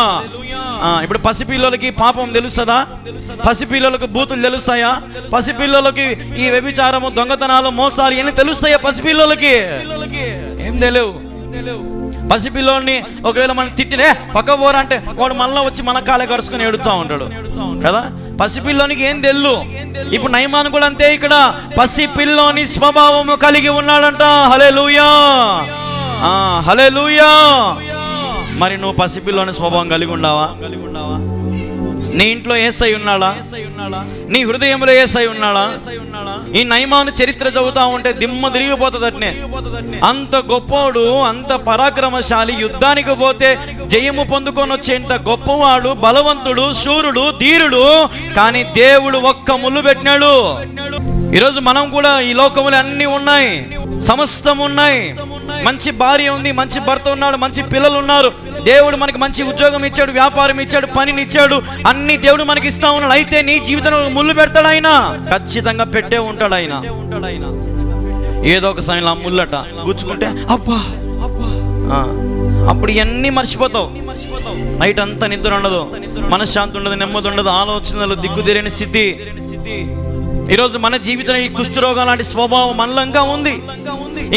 ఇప్పుడు పసిపిల్లలకి పాపం తెలుస్తుందా? పసిపిల్లలకు బూతులు తెలుస్తాయా? పసిపిల్లలకి ఈ వ్యభిచారము, దొంగతనాలు, మోసాలు ఇవన్నీ తెలుస్తాయా పసిపిల్లలకి? ఏం తెలియవు. పసిపిల్లోని ఒకవేళ మనం తిట్టినే పక్క పోరా అంటే వాడు మళ్ళీ వచ్చి మన కాలే కరుచుకొని ఏడుస్తూ ఉంటాడు కదా. పసిపిల్లోనికి ఏం తెల్లు. ఇప్పుడు నయమాను కూడా అంతే. ఇక్కడ పసిపిల్లోని స్వభావము కలిగి ఉన్నాడంట. హల్లెలూయా, హల్లెలూయా. మరి నువ్వు పసిపిల్లోని స్వభావం కలిగి ఉన్నావా? నీ ఇంట్లో యేసయ్య ఉన్నాడా? నీ హృదయంలో యేసయ్య ఉన్నాడా? ఈ నయమాను చరిత్ర చదువుతా ఉంటే దిమ్మ తిరిగిపోతుందట్నే. అంత గొప్పోడు, అంత పరాక్రమశాలి, యుద్ధానికి పోతే జయము పొందుకొని వచ్చేంత గొప్పవాడు, బలవంతుడు, శూరుడు, ధీరుడు. కానీ దేవుడు ఒక్క ముళ్ళు పెట్టినాడు. ఈరోజు మనం కూడా ఈ లోకములు అన్ని ఉన్నాయి, సమస్తం ఉన్నాయి. మంచి భార్య ఉంది, మంచి భర్త ఉన్నాడు, మంచి పిల్లలు ఉన్నారు. దేవుడు మనకి మంచి ఉద్యోగం ఇచ్చాడు, వ్యాపారం ఇచ్చాడు, పనిని ఇచ్చాడు, అన్ని దేవుడు మనకి ఇస్తా ఉన్నాడు. అయితే నీ జీవితంలో ముళ్ళు పెడతాడు ఆయన, ఖచ్చితంగా పెట్టే ఉంటాడు ఆయన. ఏదో ఒక సమయంలో ఆ ముళ్ళట గుచ్చుకుంటే అబ్బా అప్పుడు ఇవన్నీ మర్చిపోతావు. నైట్ అంతా నిద్ర ఉండదు, మనశ్శాంతి ఉండదు, నెమ్మది ఉండదు, ఆలోచనలు దిక్కుదేరని స్థితి. ఈరోజు మన జీవితంలో ఈ కుష్ఠరోగం లాంటి స్వభావం మనలంగా ఉంది.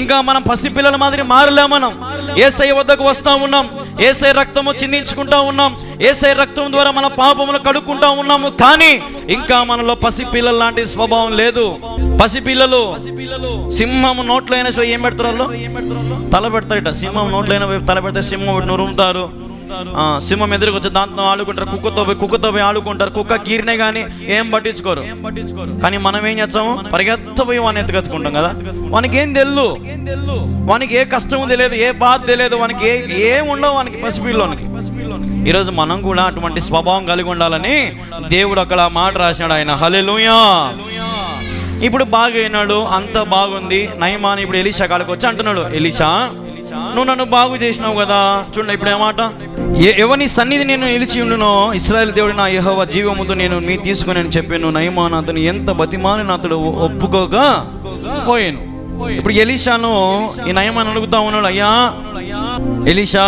ఇంకా మనం పసిపిల్లల మాదిరి మారలే. మనం యేసయ్య వద్దకు వస్తా ఉన్నాం, యేసయ్య రక్తము చిందించుకుంటా ఉన్నాం, యేసయ్య రక్తం ద్వారా మన పాపములు కడుక్కుంటా ఉన్నాము. కానీ ఇంకా మనలో పసిపిల్లల లాంటి స్వభావం లేదు. పసిపిల్లలు సింహం నోట్లో అయినా ఏం పెడతారు? తల పెడతారట. సింహం నోట్లో అయినా తల పెడితే సింహం నురుముతారు. సింహం ఎదురుకు వచ్చి దాంతో ఆడుకుంటారు, కుక్కతో పోయి ఆడుకుంటారు. కుక్క కీరినే కానీ ఏం పట్టించుకోరు. కానీ మనం ఏం చేస్తాము? పరిగెత్తపోయి వాడిని ఎత్తుకొచ్చుకుంటాం కదా. వానికి ఏం తెల్లు, వానికి ఏ కష్టం తెలియదు, ఏ బాధ తెలియదు, వానికి ఏం ఉండవు వానికి పసిపిల్లోనికి. ఈరోజు మనం కూడా అటువంటి స్వభావం కలిగి ఉండాలని దేవుడు అక్కడ మాట రాసినాడు ఆయన. హల్లెలూయా. ఇప్పుడు బాగైనాడు, అంత బాగుంది. నయమాను ఇప్పుడు ఎలీషా కాడికి వచ్చి అంటున్నాడు, ఎలీషా నువ్వు నన్ను బాగు చేసినావు కదా. చూడండి ఇప్పుడు ఏమాట, ఎవని సన్నిధి నేను నిలిచి ఉండునో ఇశ్రాయేలు దేవుడు నా యెహోవా జీవముతో నేను మీ తీసుకుని అని చెప్పాను. నయమాను అతను ఎంత బతిమాలిన అతడు ఒప్పుకోగా పోయాను. ఇప్పుడు ఎలీషాను ఈ నయమాను అడుగుతా ఉన్నాడు, అయ్యా ఎలీషా,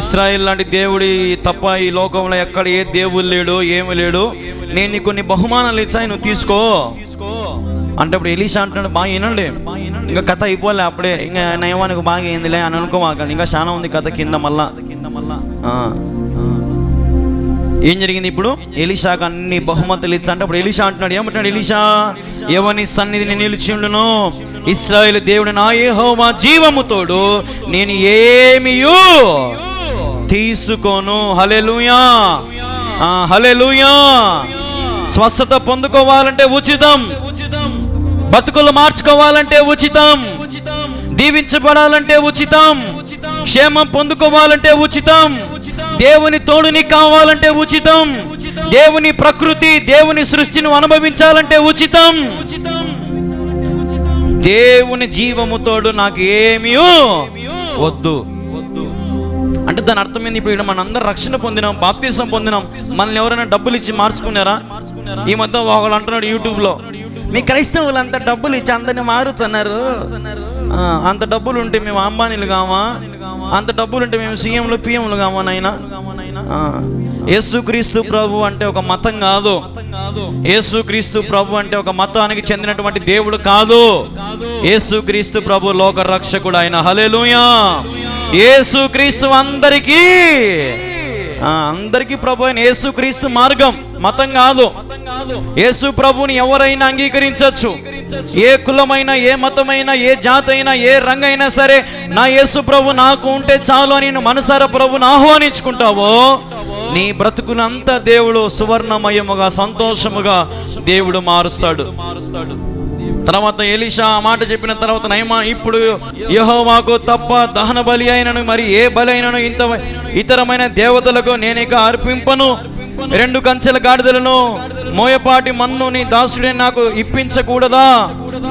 ఇశ్రాయేల్ లాంటి దేవుడి తప్ప ఈ లోకంలో ఎక్కడ ఏ దేవుడు లేడు, ఏమి లేడు. నేను నీకు కొన్ని బహుమానాలు ఇచ్చాయి, నువ్వు తీసుకో అంటే ఇప్పుడు ఎలీషా అంటున్నాడు, బాగా వినండి, ఇంకా కథ అయిపోలే అప్పుడే, ఇంకా నయమానికి బాగా ఏందిలే అని అనుకోమాకండి, ఇంకా చాలా ఉంది కథ కింద. మళ్ళా ఏం జరిగింది? ఇప్పుడు ఎలీషాకు అన్ని బహుమతులు ఇచ్చా అంటే అప్పుడు ఎలీషా అంటున్నాడు, ఏమంటున్నాడు ఎలీషా, ఎవని సన్నిధిని నిలిచి ఉండును ఇశ్రాయేలు దేవుడు నా యెహోవా జీవముతోడు నేను ఏమియు తీసుకోను. హల్లెలూయా, హల్లెలూయా. స్వస్థత పొందుకోవాలంటే ఉచితం, బతుకులు మార్చుకోవాలంటే ఉచితం, దీవించబడాలంటే ఉచితం, క్షేమం పొందుకోవాలంటే ఉచితం, దేవుని తోడుని కావాలంటే ఉచితం, దేవుని ప్రకృతి, దేవుని సృష్టిని అనుభవించాలంటే ఉచితం. దేవుని జీవము తోడు నాకు ఏమీ వద్దు అంటే దాని అర్థం ఏంది? ఇప్పుడు మన అందరం రక్షణ పొందినాం, బాప్తిసం పొందినాం, మనల్ని ఎవరైనా డబ్బులు ఇచ్చి మార్చుకున్నారా? ఈ మధ్య ఒకళ్ళు అంటున్నాడు యూట్యూబ్లో, మీ క్రైస్తవులు అంత డబ్బులు ఇచ్చి అందరినీ మారుతున్నారు, అంత డబ్బులు ఉంటే మేము అంబానీలు కావా, అంత డబ్బులు ఉంటే మేము సీఎంలు పిఎంలు కావా? నాయనా, యేసుక్రీస్తు ప్రభు అంటే ఒక మతం కాదు, యేసుక్రీస్తు ప్రభు అంటే ఒక మతానికి చెందినటువంటి దేవుడు కాదు. యేసుక్రీస్తు ప్రభు లోక రక్షకుడు ఆయన. హల్లెలూయా. యేసుక్రీస్తు అందరికీ ప్రభు అయిన యేసుక్రీస్తు మార్గం, మతం కాదు. యేసు ప్రభుని ఎవరైనా అంగీకరించవచ్చు, ఏ కులమైనా, ఏ మతమైనా, ఏ జాతి అయినా, ఏ రంగైనా సరే, నా యేసు ప్రభు నాకు ఉంటే చాలు అని నేను మనసారా ప్రభుని ఆహ్వానించుకుంటావో నీ బ్రతుకునంతా దేవుడు సువర్ణమయముగా, సంతోషముగా దేవుడు మారుస్తాడు. తర్వాత ఎలీషా ఆ మాట చెప్పిన తర్వాత నయమా, ఇప్పుడు యెహోవాకు తప్ప దహన బలి అయినను మరి ఏ బలి అయినను ఇతరమైన దేవతలకు నేనిక అర్పింపను. 2 కంచెల గాడిదలను మోయపాటి మన్ను నీ దాసుడే నాకు ఇప్పించకూడదా?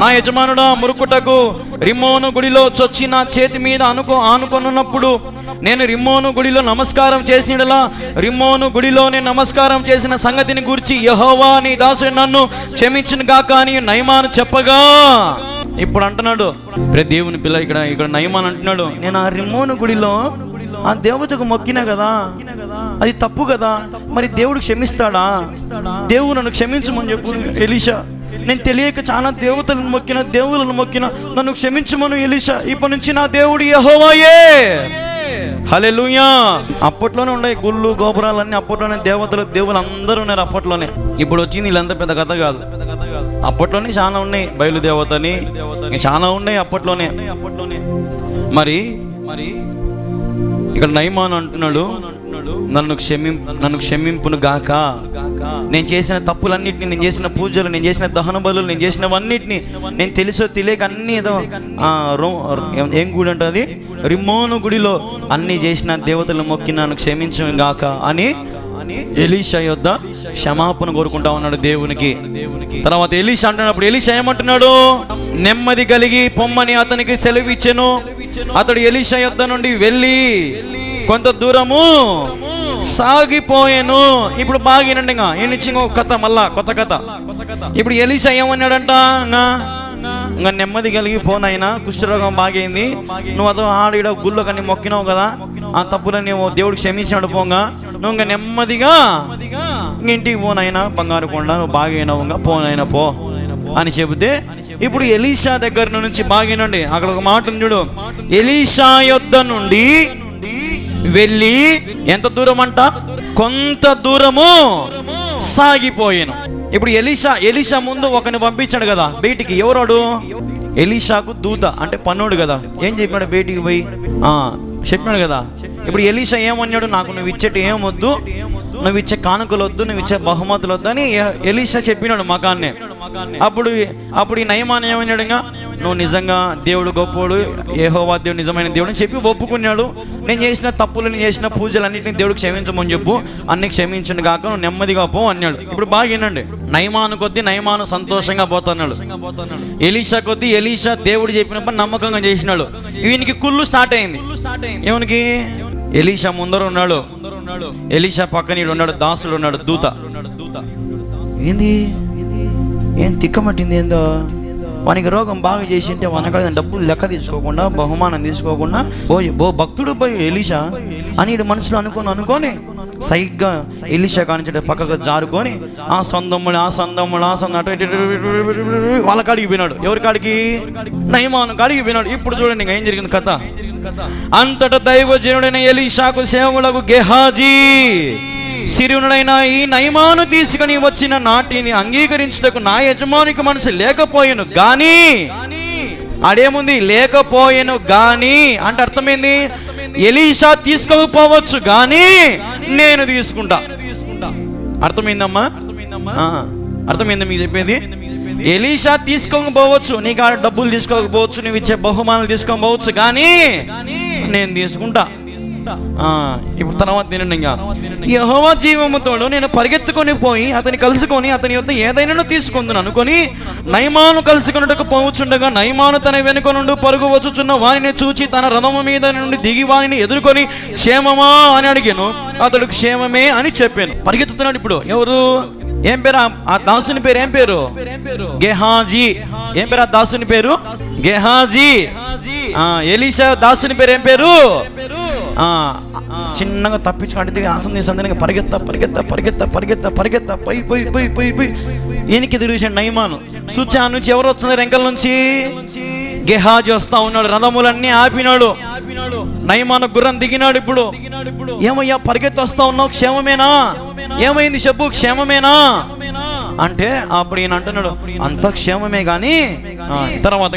నా యజమానుడా, మురుకుటకు రిమ్మోను గుడిలో చొచ్చి నా చేతి మీద ఆనుకొనున్నప్పుడు నేను రిమ్మోను గుడిలో నమస్కారం చేసినలా, రిమ్మోను గుడిలో నేను నమస్కారం చేసిన సంగతిని గురించి యెహోవా నీ దాసుడు నన్ను క్షమించును గాక అని నయమాను చెప్పగా, ఇప్పుడు అంటున్నాడు దేవుని పిల్ల, ఇక్కడ నయమాను అంటున్నాడు, నేను ఆ రిమ్మోను గుడిలో ఆ దేవతకు మొక్కినా కదా, అది తప్పు కదా, మరి దేవుడు క్షమిస్తాడా? దేవుడు నన్ను క్షమించమని చెప్పు ఎలీషా. నేను తెలియక చాలా దేవతలను మొక్కిన, దేవుళ్ళను మొక్కిన, నన్ను క్షమించమను ఎలీషా, ఇప్పటి నుంచి నా దేవుడు యెహోవాయే. హల్లెలూయా. అప్పట్లోనే ఉన్నాయి గుళ్ళు గోపురాలన్నీ, అప్పట్లోనే దేవతలు దేవుళ్ళు అందరూ ఉన్నారు అప్పట్లోనే. ఇప్పుడు వచ్చింది వీళ్ళంతా పెద్ద కథ కాదు. అప్పట్లోనే చాలా ఉన్నాయి, బయలుదేవతని చాలా ఉన్నాయి అప్పట్లోనే. మరి ఇక్కడ నయమాను అంటున్నాడు, నన్ను క్షమింపును గాక, నేను చేసిన తప్పులన్నిటిని, నేను చేసిన పూజలు, నేను చేసిన దహన బలులు, నేను చేసినవన్నిటిని, నేను తెలుసో తెలియక అన్ని ఏదో ఏం గుడి అంటే అది రిమ్మోను గుడిలో అన్ని చేసిన దేవతలు మొక్కి నన్ను క్షమించను గాక అని ఎలీషా యొద్ద క్షమాపణ కోరుకుంటా ఉన్నాడు దేవునికి. తర్వాత ఎలీషా అంటున్నప్పుడు ఎలీషా ఏమంటున్నాడు, నెమ్మది కలిగి పొమ్మని అతనికి సెలవు ఇచ్చెను. అతడు ఎలీషా యొద్ద నుండి వెళ్ళి కొంత దూరము సాగిపోయాను. ఇప్పుడు బాగినండి, ఈ నుంచి ఇంకో కథ, మళ్ళా కొత్త కథ. ఇప్పుడు ఎలీషా ఏమన్నాడంట, ఇంకా నెమ్మది కలిగి పోనైనా, కుష్ఠరోగం బాగైంది, నువ్వు అదో ఆడ గుళ్ళో కానీ మొక్కినావు కదా, ఆ తప్పులని దేవుడికి క్షమించినాడు పోగా, నువ్వు ఇంకా నెమ్మదిగా ఇంటికి పోనైనా, బంగారు కొండ నువ్వు బాగైనావు, ఇంకా పోనైనా పో అని చెబితే, ఇప్పుడు ఎలీషా దగ్గర నుంచి బాగినండి, అక్కడ ఒక మాట ఉంది చూడు, ఎలీషా యొద్ద నుండి వెళ్ళి ఎంత దూరం అంట, కొంత దూరము సాగిపోయాను. ఇప్పుడు ఎలీషా ముందు ఒకరిని పంపించాడు కదా బయటికి. ఎవరాడు? ఎలీషాకు దూత అంటే పన్నోడు కదా. ఏం చెప్పాడు బయటికి పోయి? చెప్పాడు కదా. ఇప్పుడు ఎలీషా ఏమన్నాడు, నాకు నువ్వు ఇచ్చేటి ఏమొద్దు, నువ్వు ఇచ్చే కానుకలు వద్దు, నువ్వు ఇచ్చే బహుమతులు వద్దు అని ఎలీషా చెప్పినాడు మకాన్నే. అప్పుడు ఈ నయమాను ఏమన్నాడు, ఇంకా నువ్వు నిజంగా దేవుడు గొప్పోడు, యెహోవా దేవుడు నిజమైన దేవుడు అని చెప్పి ఒప్పుకున్నాడు. నేను చేసిన తప్పులు, నేను చేసిన పూజలు అన్నింటినీ దేవుడు క్షమించమని చెప్పు, అన్ని క్షమించండి కాక నువ్వు నెమ్మదిగా పో అన్నాడు. ఇప్పుడు బాగా వినండి, నయమాను కొద్దీ నయమాను సంతోషంగా పోతున్నాడు, ఎలీషా కొద్దీ ఎలీషా దేవుడు చెప్పిన పని నమ్మకంగా చేసినాడు. వీనికి కుళ్ళు స్టార్ట్ అయింది. ఏమనికి? ఎలీషా ముందర ఉన్నాడు, ఎలీషా పక్కన ఉన్నాడు, దాసుడు ఉన్నాడు, దూత. ఏంది ఏం తిక్కమట్టింది ఏందో, వానికి రోగం బాగా చేసింటే వానక డబ్బులు లెక్క తీసుకోకుండా, బహుమానం తీసుకోకుండా భక్తుడు పోయి ఎలీషా అని మనసులో అనుకొని సైగ్గా ఎలీషా కానించే పక్కకు జారుకొని ఆ సందమ్ముడు అటు వాళ్ళ కాడికి పోయినాడు. ఎవరి కాడికి? నయమాను కాడికి పోయినాడు. ఇప్పుడు చూడండి ఇంకా ఏం జరిగింది కథ. అంతటా దైవజనుడైన ఎలీషాకు సేవకులకు గెహాజీ సిరియుడైన ఈ నయమాను తీసుకుని వచ్చిన నాటిని అంగీకరించుటకు నా యజమానికి మనసు లేకపోయాను గాని, అడేముంది లేకపోయాను గాని అంటే అర్థమైంది, ఎలీషా తీసుకోకపోవచ్చు గాని నేను తీసుకుంటా. అర్థమైందమ్మా? అర్థమైందా మీకు చెప్పేది? ఎలీషా తీసుకోకపోవచ్చు, నీకు ఆ డబ్బులు తీసుకోకపోవచ్చు, నువ్వు ఇచ్చే బహుమానాలు తీసుకోకపోవచ్చు, కానీ నేను తీసుకుంటా. ఇప్పుడు తర్వాత తినండి, ఇంకా యెహోవా జీవముతోడు నేను పరిగెత్తుకొని పోయి అతని కలుసుకొని అతని యొద్ద ఏదైనా తీసుకుందును అనుకొని నయమాను కలుసుకున్నట్టుకు పోవచ్చుండగా, నయమాను తన వెనుక నుండి పరుగు వచ్చుచున్న వారిని చూచి తన రథము మీద నుండి దిగి వారిని ఎదుర్కొని క్షేమమా అని అడిగాను. అతడు క్షేమమే అని చెప్పాను. పరిగెత్తుతున్నాడు. ఇప్పుడు ఎవరు? ఏం పేరు ఆ దాసుని పేరు? ఏం పేరు? గెహాజీ. ఏం పేరు ఆ దాసుని పేరు? గెహాజీ. ఎలీషా దాసుని పేరు ఏం పేరు? చిన్నగా తప్పించుకుంటే ఆసందిగా పరిగెత్త పోయి ఈయనకి తిరిగిసాడు నయమాను. సూచా నుంచి ఎవరు వస్తున్నారు? వెంకల నుంచి గెహాజీ వస్తా ఉన్నాడు. రథములన్నీ ఆపినాడు. నయమాను గుర్రం దిగినాడు. ఇప్పుడు ఏమయ్యా పరిగెత్తి వస్తా ఉన్నావు, క్షేమమేనా? ఏమైంది చెప్పు, క్షేమమేనా అంటే అప్పుడు ఈయన అంటున్నాడు, అంత క్షేమమే గాని తర్వాత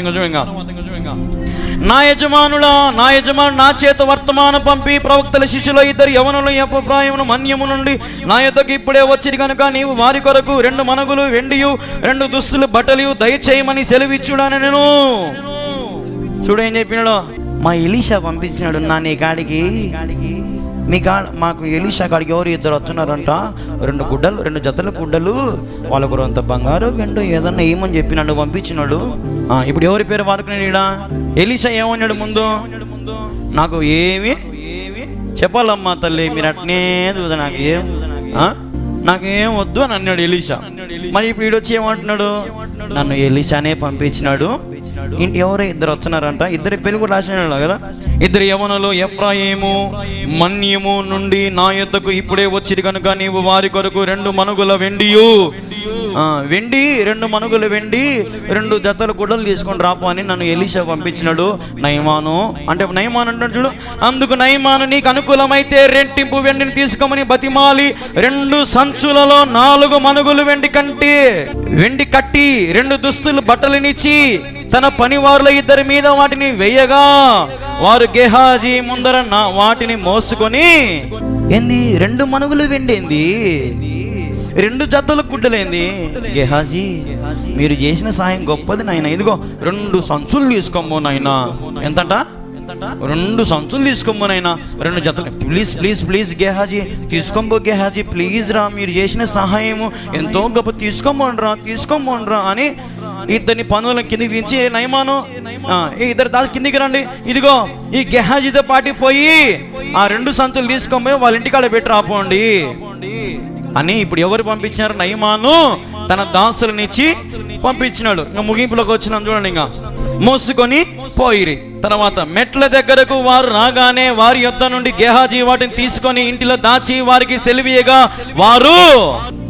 నా యజమానుడు నా చేత వర్తమానం పంపి ప్రవక్తల శిష్యుల ఇద్దరు యవనులు అభిప్రాయమును మన్యము నుండి నా యొద్దకు ఇప్పుడే వచ్చింది కనుక నీవు వారి కొరకు 2 మనగులు వెండియు 2 దుస్తులు బట్టలు దయచేయమని సెలవిచ్చుడాను. నేను చూడు ఏం చెప్పినాడు, మా ఎలీషా పంపించినాడు నా నీ కాడికి, మాకు ఎలీషా కాడికి ఎవరు 2 వస్తున్నారంట, 2 జతల గుడ్డలు, వాళ్ళకు అంత బంగారు వెండు ఏదన్నా ఏమని చెప్పి నన్ను పంపించినాడు. ఇప్పుడు ఎవరి పేరు వాడుకునేడా? ఎలీషా ఏమన్నాడు ముందు? నాకు ఏమి చెప్పాలమ్మా తల్లి, మీరు అట్నే చూద్దా, నాకేం వద్దు అని అన్నాడు ఎలీషా. మరి ఇప్పుడు వీడొచ్చి ఏమంటున్నాడు, నన్ను ఎలీషానే పంపించినాడు. ఇంటి ఎవరో 2 వస్తున్నారంట, 2 పేర్లు కూడా రాసినాడు కదా. 2 యవనులు ఎఫ్రాయిము మన్యము నుండి నా యొద్దకు ఇప్పుడే వచ్చింది కనుక నీవు వారి కొరకు 2 మనుగుల వెండియు వెండి 2 మనుగులు వెండి 2 జతల గుడ్డలు తీసుకొని రాపో అని నన్ను ఎలీషా పంపించినాడు. నయమాను అంటే నయమాను అంటాడు చూడు. అందుకు నయమాను నీకు అనుకూలమైతే రెట్టింపు వెండిని తీసుకోమని బతిమాలి 2 సంచులలో 4 మనుగులు వెండి కట్టి 2 దుస్తులు బట్టలనిచ్చి తన పనివారుల 2 మీద వాటిని వేయగా వారు గెహాజీ ముందర వాటిని మోసుకొని 2 మనుగులు వెండేంది 2 జతల గుడ్డలేంది. గెహాజీ మీరు చేసిన సాయం గొప్పది నాయన. ఇదిగో 2 సంచులు తీసుకోమో నాయన. ఎంతట 2 సంచులు తీసుకోమోనైనా 2 జతలు. ప్లీజ్ గెహాజీ తీసుకోబో గెహాజీ ప్లీజ్ రా, మీరు చేసిన సహాయము ఎంతో గొప్ప, తీసుకోమోనరా అని 2 పనులను కిందికి దించి నయమాను 2 దాని కిందికి రండి, ఇదిగో ఈ గెహాజీతో పాటు పోయి 2 సంచులు తీసుకోబోయి వాళ్ళ ఇంటికాడ పెట్టి రాపోండి అని. ఇప్పుడు ఎవరు పంపించినారు? నయమాను తన దాసులనిచ్చి పంపించినాడు. ఇంకా ముగింపులోకి వచ్చినాం చూడండి. ఇంకా మోసుకొని పోయిరి. తర్వాత మెట్ల దగ్గరకు వారు రాగానే వారి యొద్ద నుండి గెహాజీ వాటిని తీసుకొని ఇంటిలో దాచి వారికి సెలవీయగా వారు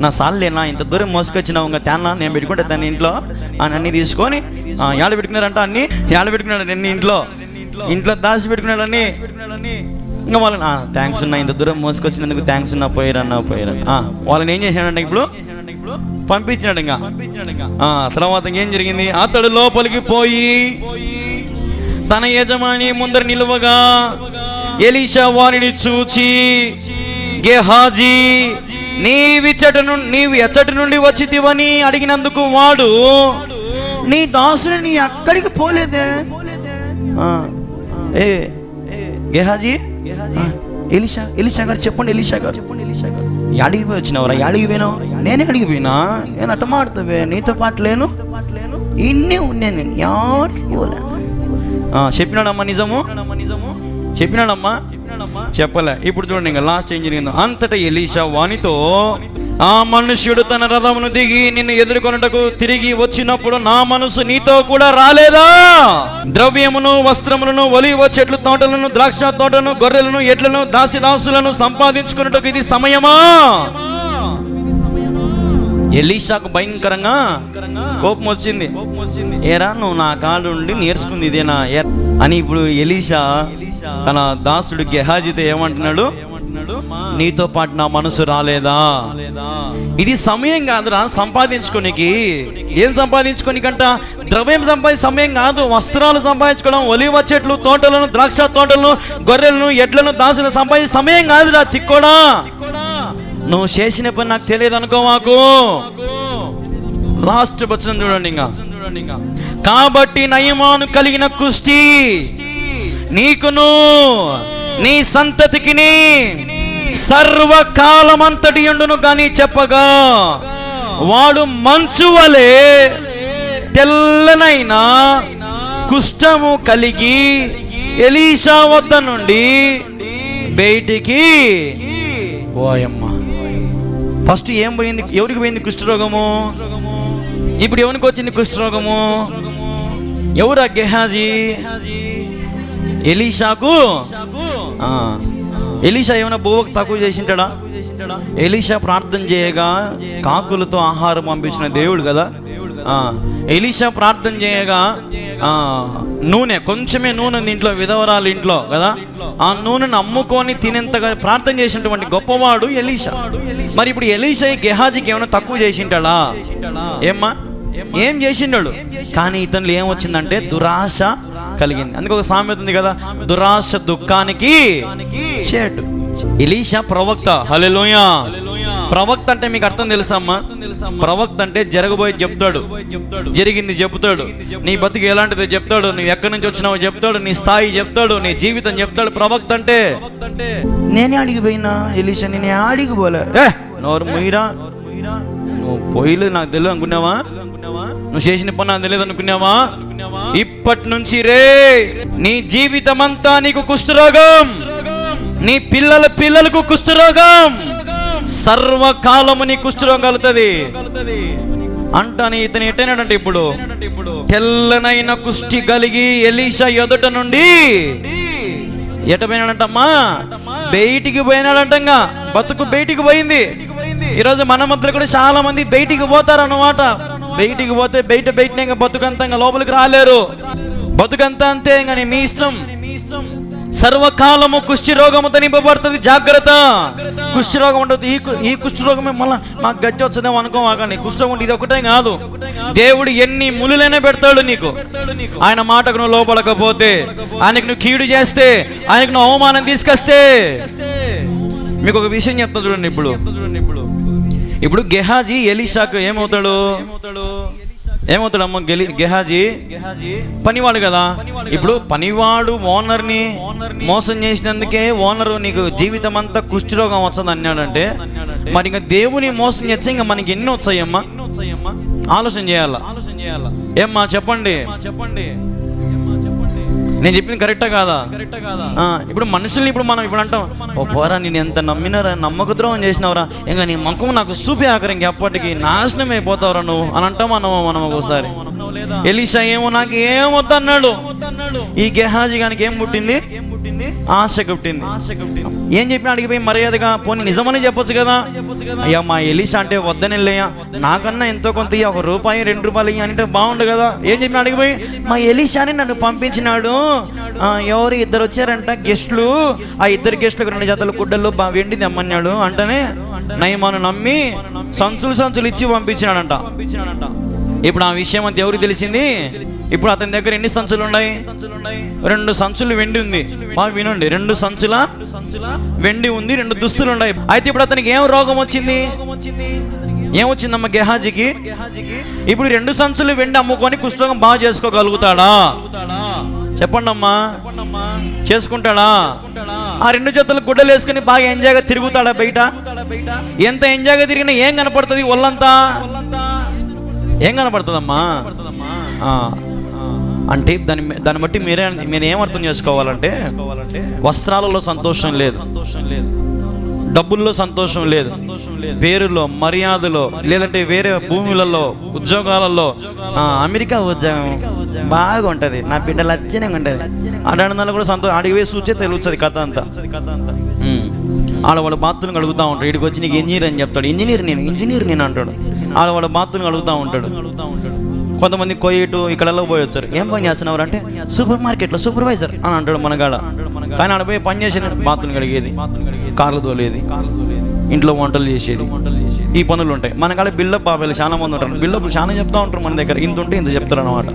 నా సార్లేనా ఇంత దూరం మోసుకొచ్చినావు, ఇంకా తేనా నేను పెట్టుకుంటే దాన్ని ఇంట్లో అన్ని తీసుకొని ఏడ పెట్టుకున్నారంట, అన్ని ఏడ పెట్టుకున్నాడు అన్ని ఇంట్లో దాచి పెట్టుకున్నాడని. ఇంకా వాళ్ళని థ్యాంక్స్ ఉన్నా, ఇంత దూరం మోసుకొచ్చినందుకు థ్యాంక్స్ ఉన్నా, పోయిరన్నా వాళ్ళని ఏం చేశాడంటే ఇప్పుడు పంపించినాడు. ఇంకా తర్వాత ఏం జరిగింది? అతడు లోపలికి పోయి తన యజమాని ముందర నిలువగా ఎలీషా వారిని చూచి, గెహాజీ నీవు ఎచ్చటి నుండి వచ్చితివని అడిగినందుకు వాడు, నీ దాసుని నీ అక్కడికి పోలేదే. గెహాజీ ఎలీషా గారు చెప్పండి, ఎలీషా గారు యాడికి పోయి వచ్చినావురా? యాడికి పోయినావు? నేనే అడిగిపోయినా. నేను అట్ట మాడుతావే, నీతో పాటు లేను, ఇన్నే ఉన్నాను, నేను యాడికి పోలే. చెప్పినాడమ్మా నిజము? చెప్పినాడమ్మా? చెప్పలే. ఇప్పుడు చూడండి ఇంకా లాస్ట్ ఏం జరిగిందో. అంతటా ఎలీషా వానితో, ఆ మనుష్యుడు తన రథమును దిగి నిన్ను ఎదుర్కొనుటకు తిరిగి వచ్చినప్పుడు నా మనసు నీతో కూడా రాలేదా? ద్రవ్యమును వస్త్రములను ఒలీవ చెట్లు తోటలను ద్రాక్ష తోటను గొర్రెలను ఎడ్లను దాసిదాసులను సంపాదించుకున్నట్టుకు ఇది సమయమా? ఎలీషాకు భయంకరంగా కోపం వచ్చింది. ఏరా నువ్వు నా కాడు ఉండి నేర్చుకుంది ఇదేనా అని. ఇప్పుడు ఎలీషా తన దాసుడు గెహాజీతో ఏమంటున్నాడు? నీతో పాటు నా మనసు రాలేదా? ఇది సమయం కాదురా సంపాదించుకోనికి. ఏం సంపాదించుకోనికంట? ద్రవ్యం సంపాదించే సమయం కాదు, వస్త్రాలు సంపాదించుకోవడం, ఒలివ చెట్లు తోటలను ద్రాక్ష తోటలను గొర్రెలను ఎడ్లను దాసులను సంపాదించే సమయం కాదురా తిక్కోడా. నువ్వు చేసిన పని నాకు తెలియదు అనుకో మాకు. లాస్ట్ వచనం చూడండి. ఇంకా కాబట్టి నయమాను కలిగిన కుష్టి నీకును నీ సంతతికి సర్వకాలమంతటి ఉండును కానీ చెప్పగా వాడు మంచు వలె తెల్లనైన కుష్ఠము కలిగి ఎలీషా వద్ద నుండి బయటికి పోయమ్మ. ఫస్ట్ ఏం పోయింది? ఎవరికి పోయింది కుష్ఠరోగము? ఇప్పుడు ఎవరికి వచ్చింది కుష్ఠరోగము? ఎవరా? గెహాజీ ఎలీషాకు. ఎలీషా ఏమైనా బోవకు తక్కువ చేసింటాడా? ఎలీషా ప్రార్థన చేయగా కాకులతో ఆహారం పంపించిన దేవుడు కదా. ఎలీషా ప్రార్థన చేయగా నూనె, కొంచెమే నూనె ఇంట్లో, విధవరాలు ఇంట్లో కదా, ఆ నూనెను అమ్ముకొని తినేంతగా ప్రార్థన చేసినటువంటి గొప్పవాడు ఎలీషా. మరి ఇప్పుడు ఎలీషా గెహాజీకి ఏమైనా తక్కువ చేసింటాడా? ఏమ్మా ఏం చేసిండాడు? కానీ ఇతనులు ఏం వచ్చిందంటే దురాశ కలిగింది. అందుకు ఒక సామెత ఉంది కదా, దురాశ దుఃఖానికి చేటు. ఎలీషా ప్రవక్త. హల్లెలూయా. ప్రవక్త అంటే మీకు అర్థం తెలుసమ్మా? ప్రవక్త అంటే జరగబోయే చెప్తాడు, జరిగింది చెప్తాడు, నీ బతికి ఎలాంటిదో చెప్తాడు, నువ్వు ఎక్కడి నుంచి వచ్చినావో చెప్తాడు, నీ స్థాయి చెప్తాడు, నీ జీవితం చెప్తాడు. ప్రవక్త అంటే నేనే అడిగిపోయినా ఎలీషా, నేనే అడిగిపోలే, నోరు ముయిరా, నువ్వు పోయిలేదు నాకు తెలియదు అనుకున్నావా? నువ్వు చేసిన పని నాకు తెలియదు అనుకున్నావా? ఇప్పటి నుంచి రే నీ జీవితం అంతా నీకు కుష్ఠరోగం, నీ పిల్లలకు కుష్ఠరోగం, సర్వకాలము నీ కుష్ఠరోగం కలుగుతుంది అంటాని. ఇతను ఎట్టైనాడంటే ఇప్పుడు తెల్లనైన కుష్టి కలిగి ఎలీషా ఎదుట నుండి ఎట పోయినాడంటమ్మా? బయటికి పోయినాడంటంగా. బతుకు బయటికి పోయింది. ఈరోజు మన మధ్యలో కూడా చాలా మంది బయటికి పోతారు అన్నమాట. బయటికి పోతే బయటనే ఇంకా బతుకంతా ఇంకా లోపలికి రాలేరు. బతుకంతా అంతే, ఇంకా మీ ఇష్టం. సర్వకాలము కుష్టి రోగముతో నింపబడుతుంది, జాగ్రత్త. కుష్టి రోగం ఉండదు. ఈ కుష్టి రోగమే మళ్ళీ మాకు గట్టి వచ్చేదేమో అనుకోవాకండి. కుష్ఠరోగం ఇది ఒకటే కాదు, దేవుడు ఎన్ని ములులైనా పెడతాడు నీకు. ఆయన మాటకు నువ్వు లోపడకపోతే, ఆయనకు నువ్వు కీడు చేస్తే, ఆయనకు నువ్వు అవమానం తీసుకొస్తే. మీకు ఒక విషయం చెప్తా చూడండి. ఇప్పుడు గెహాజీ ఎలీషాకు ఏమవుతాడమ్మా? గెహాజీ పనివాడు కదా. ఇప్పుడు పనివాడు ఓనర్ని మోసం చేసినందుకే ఓనరు నీకు జీవితం అంతా కుష్ఠరోగం వస్తుంది అన్నాడంటే, మరి ఇంకా దేవుని మోసం చేస్తే ఇంకా మనకి ఎన్ని వచ్చాయమ్మా? ఆలోచన చేయాలా ఏమ్మా? చెప్పండి. నేను చెప్పింది కరెక్టా కాదా? ఇప్పుడు మనుషుల్ని మనం అంటాం, ఓ పోరా నేను ఎంత నమ్మినారా, నమ్మక ద్రోహం చేసినవరా, ఇంకా నీ ముఖం నాకు చూపి ఆఖరి ఇంకెప్పటికీ నాశనం అయిపోతావురా నువ్వు అని అంటాం మనం ఒకసారి. ఎలీషా ఏమో నాకు ఏమొద్దు అన్నాడు. ఈ గెహాజీ గానికి ఏం పుట్టింది? ఆశ పుట్టింది. ఏం చెప్పిన అడిగిపోయి మర్యాదగా పోనీ నిజమని చెప్పొచ్చు కదా. అయ్యా మా ఎలీషా అంటే వద్దనెళ్ళయ్యా, నాకన్నా ఎంతో కొంత ₹1 ₹2 అంటే బాగుండు కదా. ఏం చెప్పిన అడిగిపోయి, మా ఎలీషాని నన్ను పంపించినాడు, ఎవరు 2 వచ్చారంట గెస్టులు, ఆ 2 గెస్టులకు 2 జతల గుడ్డలు వెండి తెమ్మన్నాడు అంటనే నయమాను నమ్మి సంచులు ఇచ్చి పంపించినాడంట. ఇప్పుడు ఆ విషయం అంతా ఎవరికి తెలిసింది? ఇప్పుడు అతని దగ్గర ఎన్ని సంచులు ఉన్నాయి? 2 సంచులు వెండి ఉంది. బాగా వినండి, 2 సంచుల వెండి ఉంది, 2 దుస్తులు ఉన్నాయి. అయితే ఇప్పుడు అతనికి ఏం రోగం వచ్చింది? ఏమొచ్చిందమ్మా గెహాజీకి? ఇప్పుడు 2 సంచులు వెండి అమ్ముకొని కుష్ఠరోగం బాగా చేసుకోగలుగుతాడా? చెప్పండి అమ్మా, చేసుకుంటాడా? ఆ 2 జతలు గుడ్డలు వేసుకుని బాగా ఎంజాయ్గా తిరుగుతాడా బయట? ఎంత ఎంజాయ్గా తిరిగినా ఏం కనపడుతుంది? ఒళ్ళంతా ఏం కనపడుతుందమ్మా? అంటే దాన్ని బట్టి మీరు ఏం అర్థం చేసుకోవాలంటే, వస్త్రాలలో సంతోషం లేదు, డబ్బుల్లో సంతోషం లేదు, పేరులో మర్యాదలో, లేదంటే వేరే భూములలో ఉద్యోగాలలో. అమెరికా ఉద్యోగం బాగుంటది, నా బిడ్డ లచ్చనంగా ఉంటది అడాడిన కూడా సంతోషం. అడిగి వేసి చూచే తెలుస్తుంది కథ అంతా. ఆడవాళ్ళ బాత్రూమ్ అడుగుతూ ఉంటాడు. ఇక్కడికి వచ్చి నీకు ఇంజనీర్ అని చెప్తాడు. ఇంజనీర్ నేను అంటాడు. ఆడవాళ్ళ బాత్రూమ్ అడుగుతూ ఉంటాడు. కొంతమంది కొయ్యటు ఇక్కడలో పోయి వచ్చారు. ఏం పని చేస్తున్నారు అంటే సూపర్ మార్కెట్లో సూపర్వైజర్ అని అంటాడు మనగాడ. కానీ ఆడ పోయి పని చేసేది బాత్రూమ్ కడిగేది, కార్లు తోలేది, ఇంట్లో వంటలు చేసేది, ఈ పనులు ఉంటాయి. మనకాడ బిల్డప్ బాబాయిలు చాలా మంది ఉంటారు. బిల్డప్ చాలా చెప్తా ఉంటారు మన దగ్గర. ఇంత ఉంటే ఇంత చెప్తారు అన్నమాట.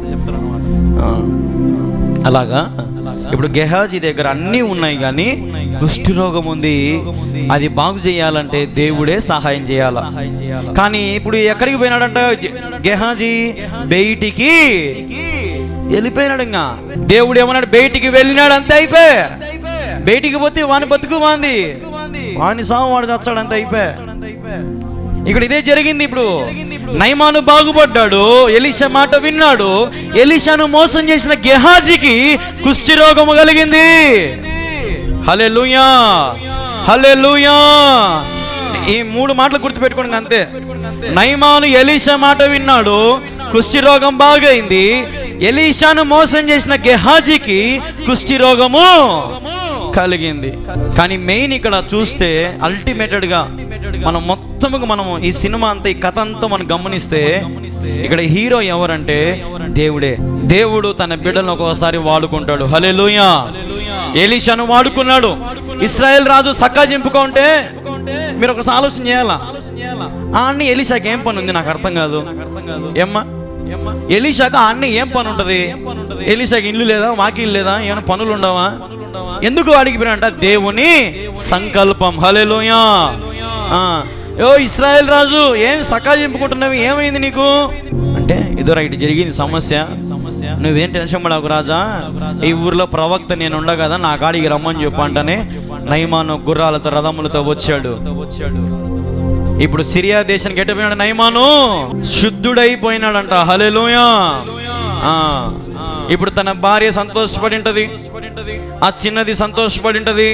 అలాగా ఇప్పుడు గెహాజీ దగ్గర అన్నీ ఉన్నాయి, కానీ కుష్ఠరోగం ఉంది. అది బాగు చేయాలంటే దేవుడే సహాయం చేయాల. కానీ ఇప్పుడు ఎక్కడికి పోయినాడంట గెహాజీ? బయటికి వెళ్ళిపోయినాడు. ఇంకా దేవుడు ఏమన్నాడు? బయటికి వెళ్ళినాడు, అంతే అయిపోయి. బయటికి పోతే వాని బతుకు వాంది, వాని సాగు వాడు చచ్చాడు, అంతే అయిపోయి. ఇక్కడ ఇదే జరిగింది. ఇప్పుడు నయమాను బాగుపడ్డాడు, ఎలీషా మాట విన్నాడు. ఎలీషాను మోసం చేసిన గెహాజీకి కుష్ఠరోగము కలిగింది. హల్లెలూయా, హల్లెలూయా. ఈ 3 మాటలు గుర్తుపెట్టుకోండి అంతే. నయమాను ఎలీషా మాట విన్నాడు, కుష్ఠరోగం బాగైంది. ఎలీషాను మోసం చేసిన గెహాజీకి కుష్ఠరోగము కలిగింది. కానీ మెయిన్ ఇక్కడ చూస్తే అల్టిమేటెడ్గా మనం ఈ సినిమా అంతా, ఈ కథ అంతా మనం గమనిస్తే ఇక్కడ హీరో ఎవరంటే దేవుడే. దేవుడు తన బిడ్డలను ఒక్కోసారి వాడుకుంటాడు. హల్లెలూయా. ఎలీషాను వాడుకున్నాడు. ఇశ్రాయేల్ రాజు సక్కాజింపుగా ఉంటే మీరు ఒకసారి ఆలోచన చేయాలా, ఆన్ని ఎలీషాకి ఏం పని ఉంది? నాకు అర్థం కాదు. ఏమ్మా ఎలీషాకి ఆన్ని ఏం పని ఉంటుంది? ఎలీషాకి ఇల్లు లేదా, వాకిళ్ళు లేదా, ఏమైనా పనులు ఉండవా? ఎందుకు అడిగిపోయినంట? దేవుని సంకల్పం. హల్లెలూయా. ఇశ్రాయేల్ రాజు ఏం సకా చెప్పుకుంటున్నావు, ఏమైంది నీకు అంటే, ఇదో రైట్ జరిగింది సమస్య, నువ్వేం టెన్షన్ పడకు రాజా, ఈ ఊర్లో ప్రవక్త నేను ఉండ కదా, నా కాడికి రమ్మని చెప్పు అంటనే నయమాను గుర్రాలతో రథములతో వచ్చాడు. ఇప్పుడు సిరియా దేశానికి ఎట్టపోయినాడు నయమాను? శుద్ధుడైపోయినాడంట. హల్లెలూయా. ఇప్పుడు తన భార్య సంతోషపడింటది, ఆ చిన్నది సంతోషపడింటది,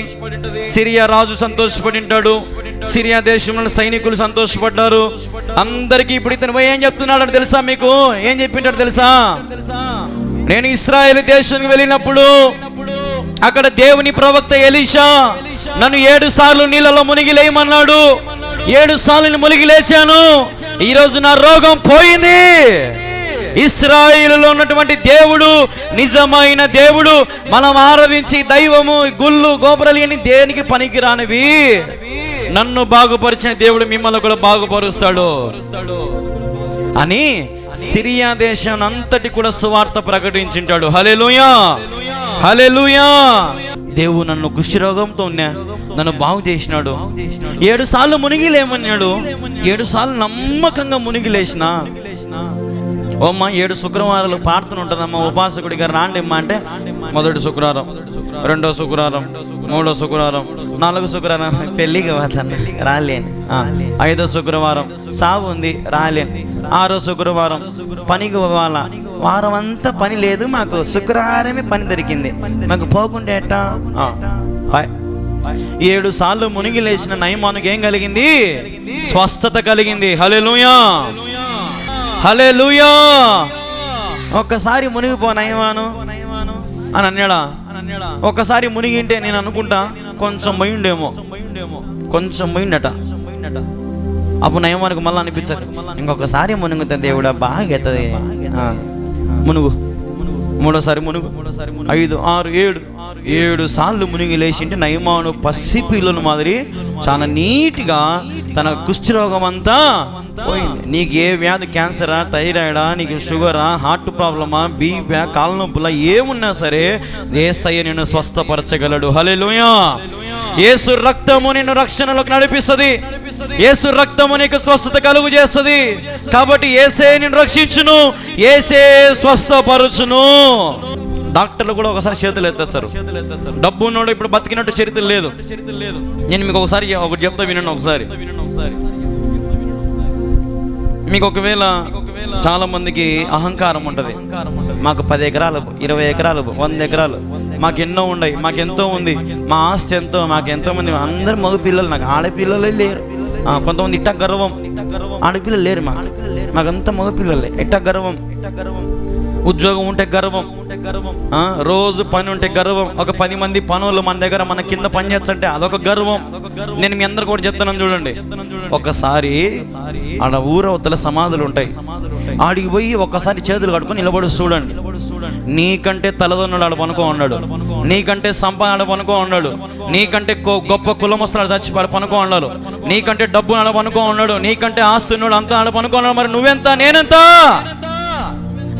సిరియా రాజు సంతోషపడింటాడు, సిరియా దేశంలో సైనికులు సంతోషపడ్డారు. అందరికీ ఇప్పుడు ఇతను ఏం చెప్తున్నాడు తెలుసా? మీకు ఏం చెప్పింటాడు తెలుసా? నేను ఇశ్రాయేలు దేశానికి వెళ్ళినప్పుడు అక్కడ దేవుని ప్రవక్త ఎలీషా నన్ను 7 సార్లు నీళ్ళలో మునిగి లేయమన్నాడు. 7 సార్లు మునిగి లేచాను, ఈరోజు నా రోగం పోయింది. ఇశ్రాయేలులో ఉన్నటువంటి దేవుడు నిజమైన దేవుడు. మనం ఆరాధించి దైవము గుళ్ళు గోపురాలు అని దేనికి పనికిరానివి. నన్ను బాగుపరిచిన దేవుడు మిమ్మల్ని కూడా బాగుపరుస్తాడు అని సిరియా దేశం అంతటి కూడా సువార్త ప్రకటించింటాడు. హల్లెలూయా, హల్లెలూయా. దేవుడు నన్ను కుష్ఠరోగంతో నన్ను బాగు చేసినాడు. 7 సార్లు మునిగి లేమన్నాడు. 7 సార్లు నమ్మకంగా మునిగి లేచిన. ఓమ్మా 7 శుక్రవారాలు ప్రార్థన ఉంటుందమ్మా, ఉపాసకుడిగా రాండిమ్మా అంటే మొదటి శుక్రవారం, 2వ శుక్రవారం, 3వ శుక్రవారం, 4వ శుక్రవారం పెళ్ళికి పోతాను రాలేను, 5వ శుక్రవారం సాగు ఉంది రాలేను, 6వ శుక్రవారం పనికి పోవాలా, వారం అంతా పని లేదు మాకు, శుక్రవారమే పని దొరికింది మాకు, పోకుంటే ఎట్టా. 7 సార్లు మునిగి లేచిన నయమానుకి ఏం కలిగింది? స్వస్థత కలిగింది. హల్లెలూయా, హల్లెలూయా. ఒక్కసారి మునిగిపో నయమాను అని అన్నాడా? ఒక్కసారి మునిగింటే నేను అనుకుంటా కొంచెం పోయిండేమో, కొంచెం పోయిండట. అప్పుడు నయమానికి మళ్ళీ అనిపించదు, ఇంకొకసారి మునుగుతా దేవుడా బాగా ఎత్తది, మునుగు, 3వసారి మునుగు, 5, 6, 7 సార్లు మునిగి లేచింటే నయమాను పసిపిల్లను మాదిరి చాలా నీట్గా తన కుష్ఠరోగం అంతా పోయింది. నీకు ఏ వ్యాధి, క్యాన్సరా, థైరాయిడా, నీకు షుగరా, హార్ట్ ప్రాబ్లమా, బీపీ, కాళ్ళ నొప్పులా ఏమున్నా సరే యేసయ్య నిన్ను స్వస్థపరచగలడు. హల్లెలూయా. యేసు రక్తము నిన్ను రక్షణలోకి నడిపిస్తుంది. యేసు రక్తము నీకు స్వస్థత కలుగు చేస్తుంది. కాబట్టి యేసే నిన్ను రక్షించును, యేసే స్వస్థపరచును. డాక్టర్లు కూడా ఒకసారి చేతులు ఎత్తేస్తారు. డబ్బు ఉన్నాడు ఇప్పుడు బతికినట్టు చరిత్ర లేదు. నేను మీకు ఒకసారి ఒకటి చెప్తా వినండి. ఒకసారి మీకు ఒకవేళ చాలా మందికి అహంకారం ఉంటుంది. మాకు 10 ఎకరాలు, 20 ఎకరాలు, 100 ఎకరాలు, మాకు ఎన్నో ఉన్నాయి, మాకెంతో ఉంది, మా ఆస్తి ఎంతో, మాకు ఎంతో మంది, అందరు మగ పిల్లలు, నాకు ఆడపిల్లలే లేరు. కొంతమంది ఇట్టా గర్వం, ఆడపిల్లలు లేరు, మాకంతా మగ పిల్లలే. ఇట్టా గర్వం, ఉద్యోగం ఉంటే గర్వం, రోజు పని ఉంటే గర్వం, ఒక 10 మంది పనులు మన దగ్గర మన కింద పని చేస్తుంటే అదొక గర్వం. నేను మీ అందరు కూడా చెప్తున్నాను చూడండి. ఒకసారి ఆడ ఊరవతల సమాధులు ఉంటాయి, ఆడికి పోయి ఒక్కసారి చేతులు కట్టుకొని నిలబడి చూడండి. నీకంటే తలదన్నుడు ఆడ పనుకో ఉన్నాడు, నీకంటే సంపాదన ఆడ పనుకో ఉన్నాడు, నీకంటే గొప్ప కులమస్తులు చచ్చిపోయి పనుకో ఉన్నాడు, నీకంటే డబ్బు ఆడ పనుకో ఉన్నాడు, నీకంటే ఆస్తి ఉన్నాడు, అంతా ఆడ పనుకో ఉన్నాడు. మరి నువ్వెంత, నేనెంత?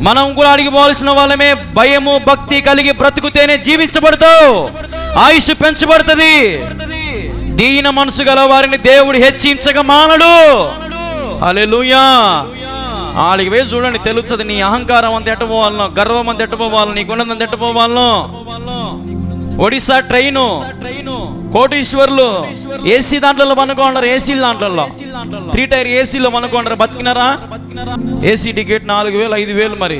మనం కూడా అడిగిపోవాల్సిన వాళ్ళమే. భయము భక్తి కలిగి బ్రతుకుతేనే జీవించబడతావు, ఆయుష్ పెంచబడుతుంది. దీన మనసు గల వారిని దేవుడు హెచ్చించక మానడు. హల్లెలూయా. ఆడికి వేసి చూడండి, తెలుస్తుంది నీ అహంకారం అంత ఎట్టపోవాలను, గర్వం అంత ఎట్టపోవాలను, నీ గుణం అంత ఎట్టపోవాలను. ఒడిశా ట్రైను, కోటీశ్వర్లు ఏసీ దాంట్లో పనుకోండారు, ఏసీ దాంట్లో 3 టైర్ ఏసీలో పనుకోండారు, బతికినారా? ఏసీ టికెట్ 4,000 5,000, మరి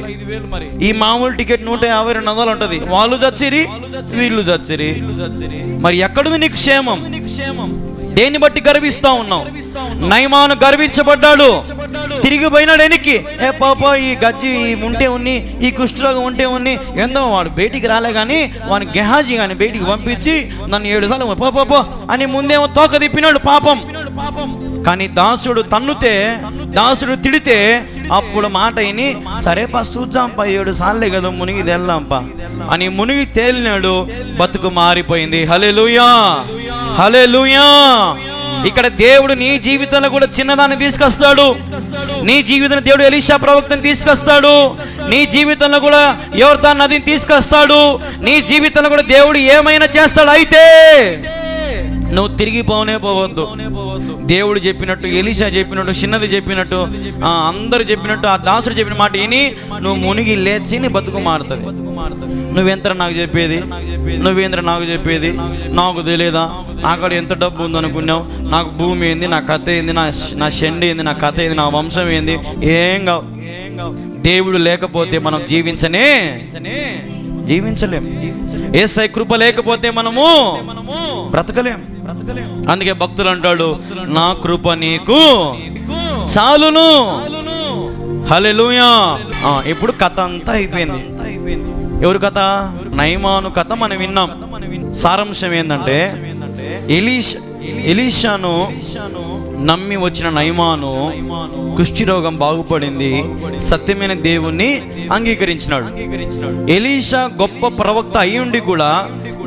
ఈ మామూలు టికెట్ 150-200 ఉంటది. వాళ్ళు చచ్చిరి, వీళ్ళు చచ్చిరి. మరి ఎక్కడుంది నీకు క్షేమం? దేన్ని బట్టి గర్విస్తా ఉన్నావు? నయమాను గర్వించబడ్డాడు, తిరిగి పోయినాడు వెనక్కి. పాప ఈ గజ్జి ఉంటే ఉన్ని, ఈ కుష్ఠరోగం ఉంటే ఉన్ని, ఎందో వాడు బయటికి రాలే కానీ వాని గెహాజీ కానీ బయటికి పంపించి నన్ను 7 సార్లు పో అని ముందేమో తోక తిప్పినాడు పాపం. కానీ దాసుడు తన్నుతే, దాసుడు తిడితే అప్పుడు మాట అయిని సరేపా చూద్దాంపా, 7 సార్లే కదా మునిగి తెల్దాంపా అని మునిగి తేలినాడు. బతుకు మారిపోయింది. హల్లెలూయా, హల్లెలూయా. ఇక్కడ దేవుడు నీ జీవితంలో కూడా చిన్నదాన్ని తీసుకొస్తాడు. నీ జీవితంలో దేవుడు ఎలీషా ప్రవక్తని తీసుకొస్తాడు. నీ జీవితంలో కూడా యోర్దాను నదిని తీసుకొస్తాడు. నీ జీవితంలో కూడా దేవుడు ఏమైనా చేస్తాడు. అయితే నువ్వు తిరిగి పోవద్దు. దేవుడు చెప్పినట్టు, ఎలీషా చెప్పినట్టు, చిన్నది చెప్పినట్టు, అందరు చెప్పినట్టు, ఆ దాసుడు చెప్పిన మాట విని నువ్వు మునిగి లేచి నీ బతుకు మారుతుంది. నువ్వెంత నాకు చెప్పేది, నువ్వేంద్ర నాకు చెప్పేది, నాకు తెలియదా, నాకాడ ఎంత డబ్బు ఉందనుకున్నావు, నాకు భూమి ఏంది, నా కథ ఏంది, నా షెండి ఏంది, నా కథ ఏంది, నా వంశం ఏంది, ఏం కావు. దేవుడు లేకపోతే మనం జీవించలేం. యేసయ్య కృప లేకపోతే మనము బ్రతకలేం. అందుకే భక్తులు అంటాడు, నా కృప నీకు చాలును. హల్లెలూయా. ఇప్పుడు కథ అంతా అయిపోయింది. ఎవరు కథ? నయమాను కథ మనం విన్నాం. సారాంశం ఏంటంటే ఎలీషాను నమ్మి వచ్చిన నయమాను కుష్ఠరోగం బాగుపడింది, సత్యమైన దేవుణ్ణి అంగీకరించినాడు. ఎలీషా గొప్ప ప్రవక్త అయి ఉండి కూడా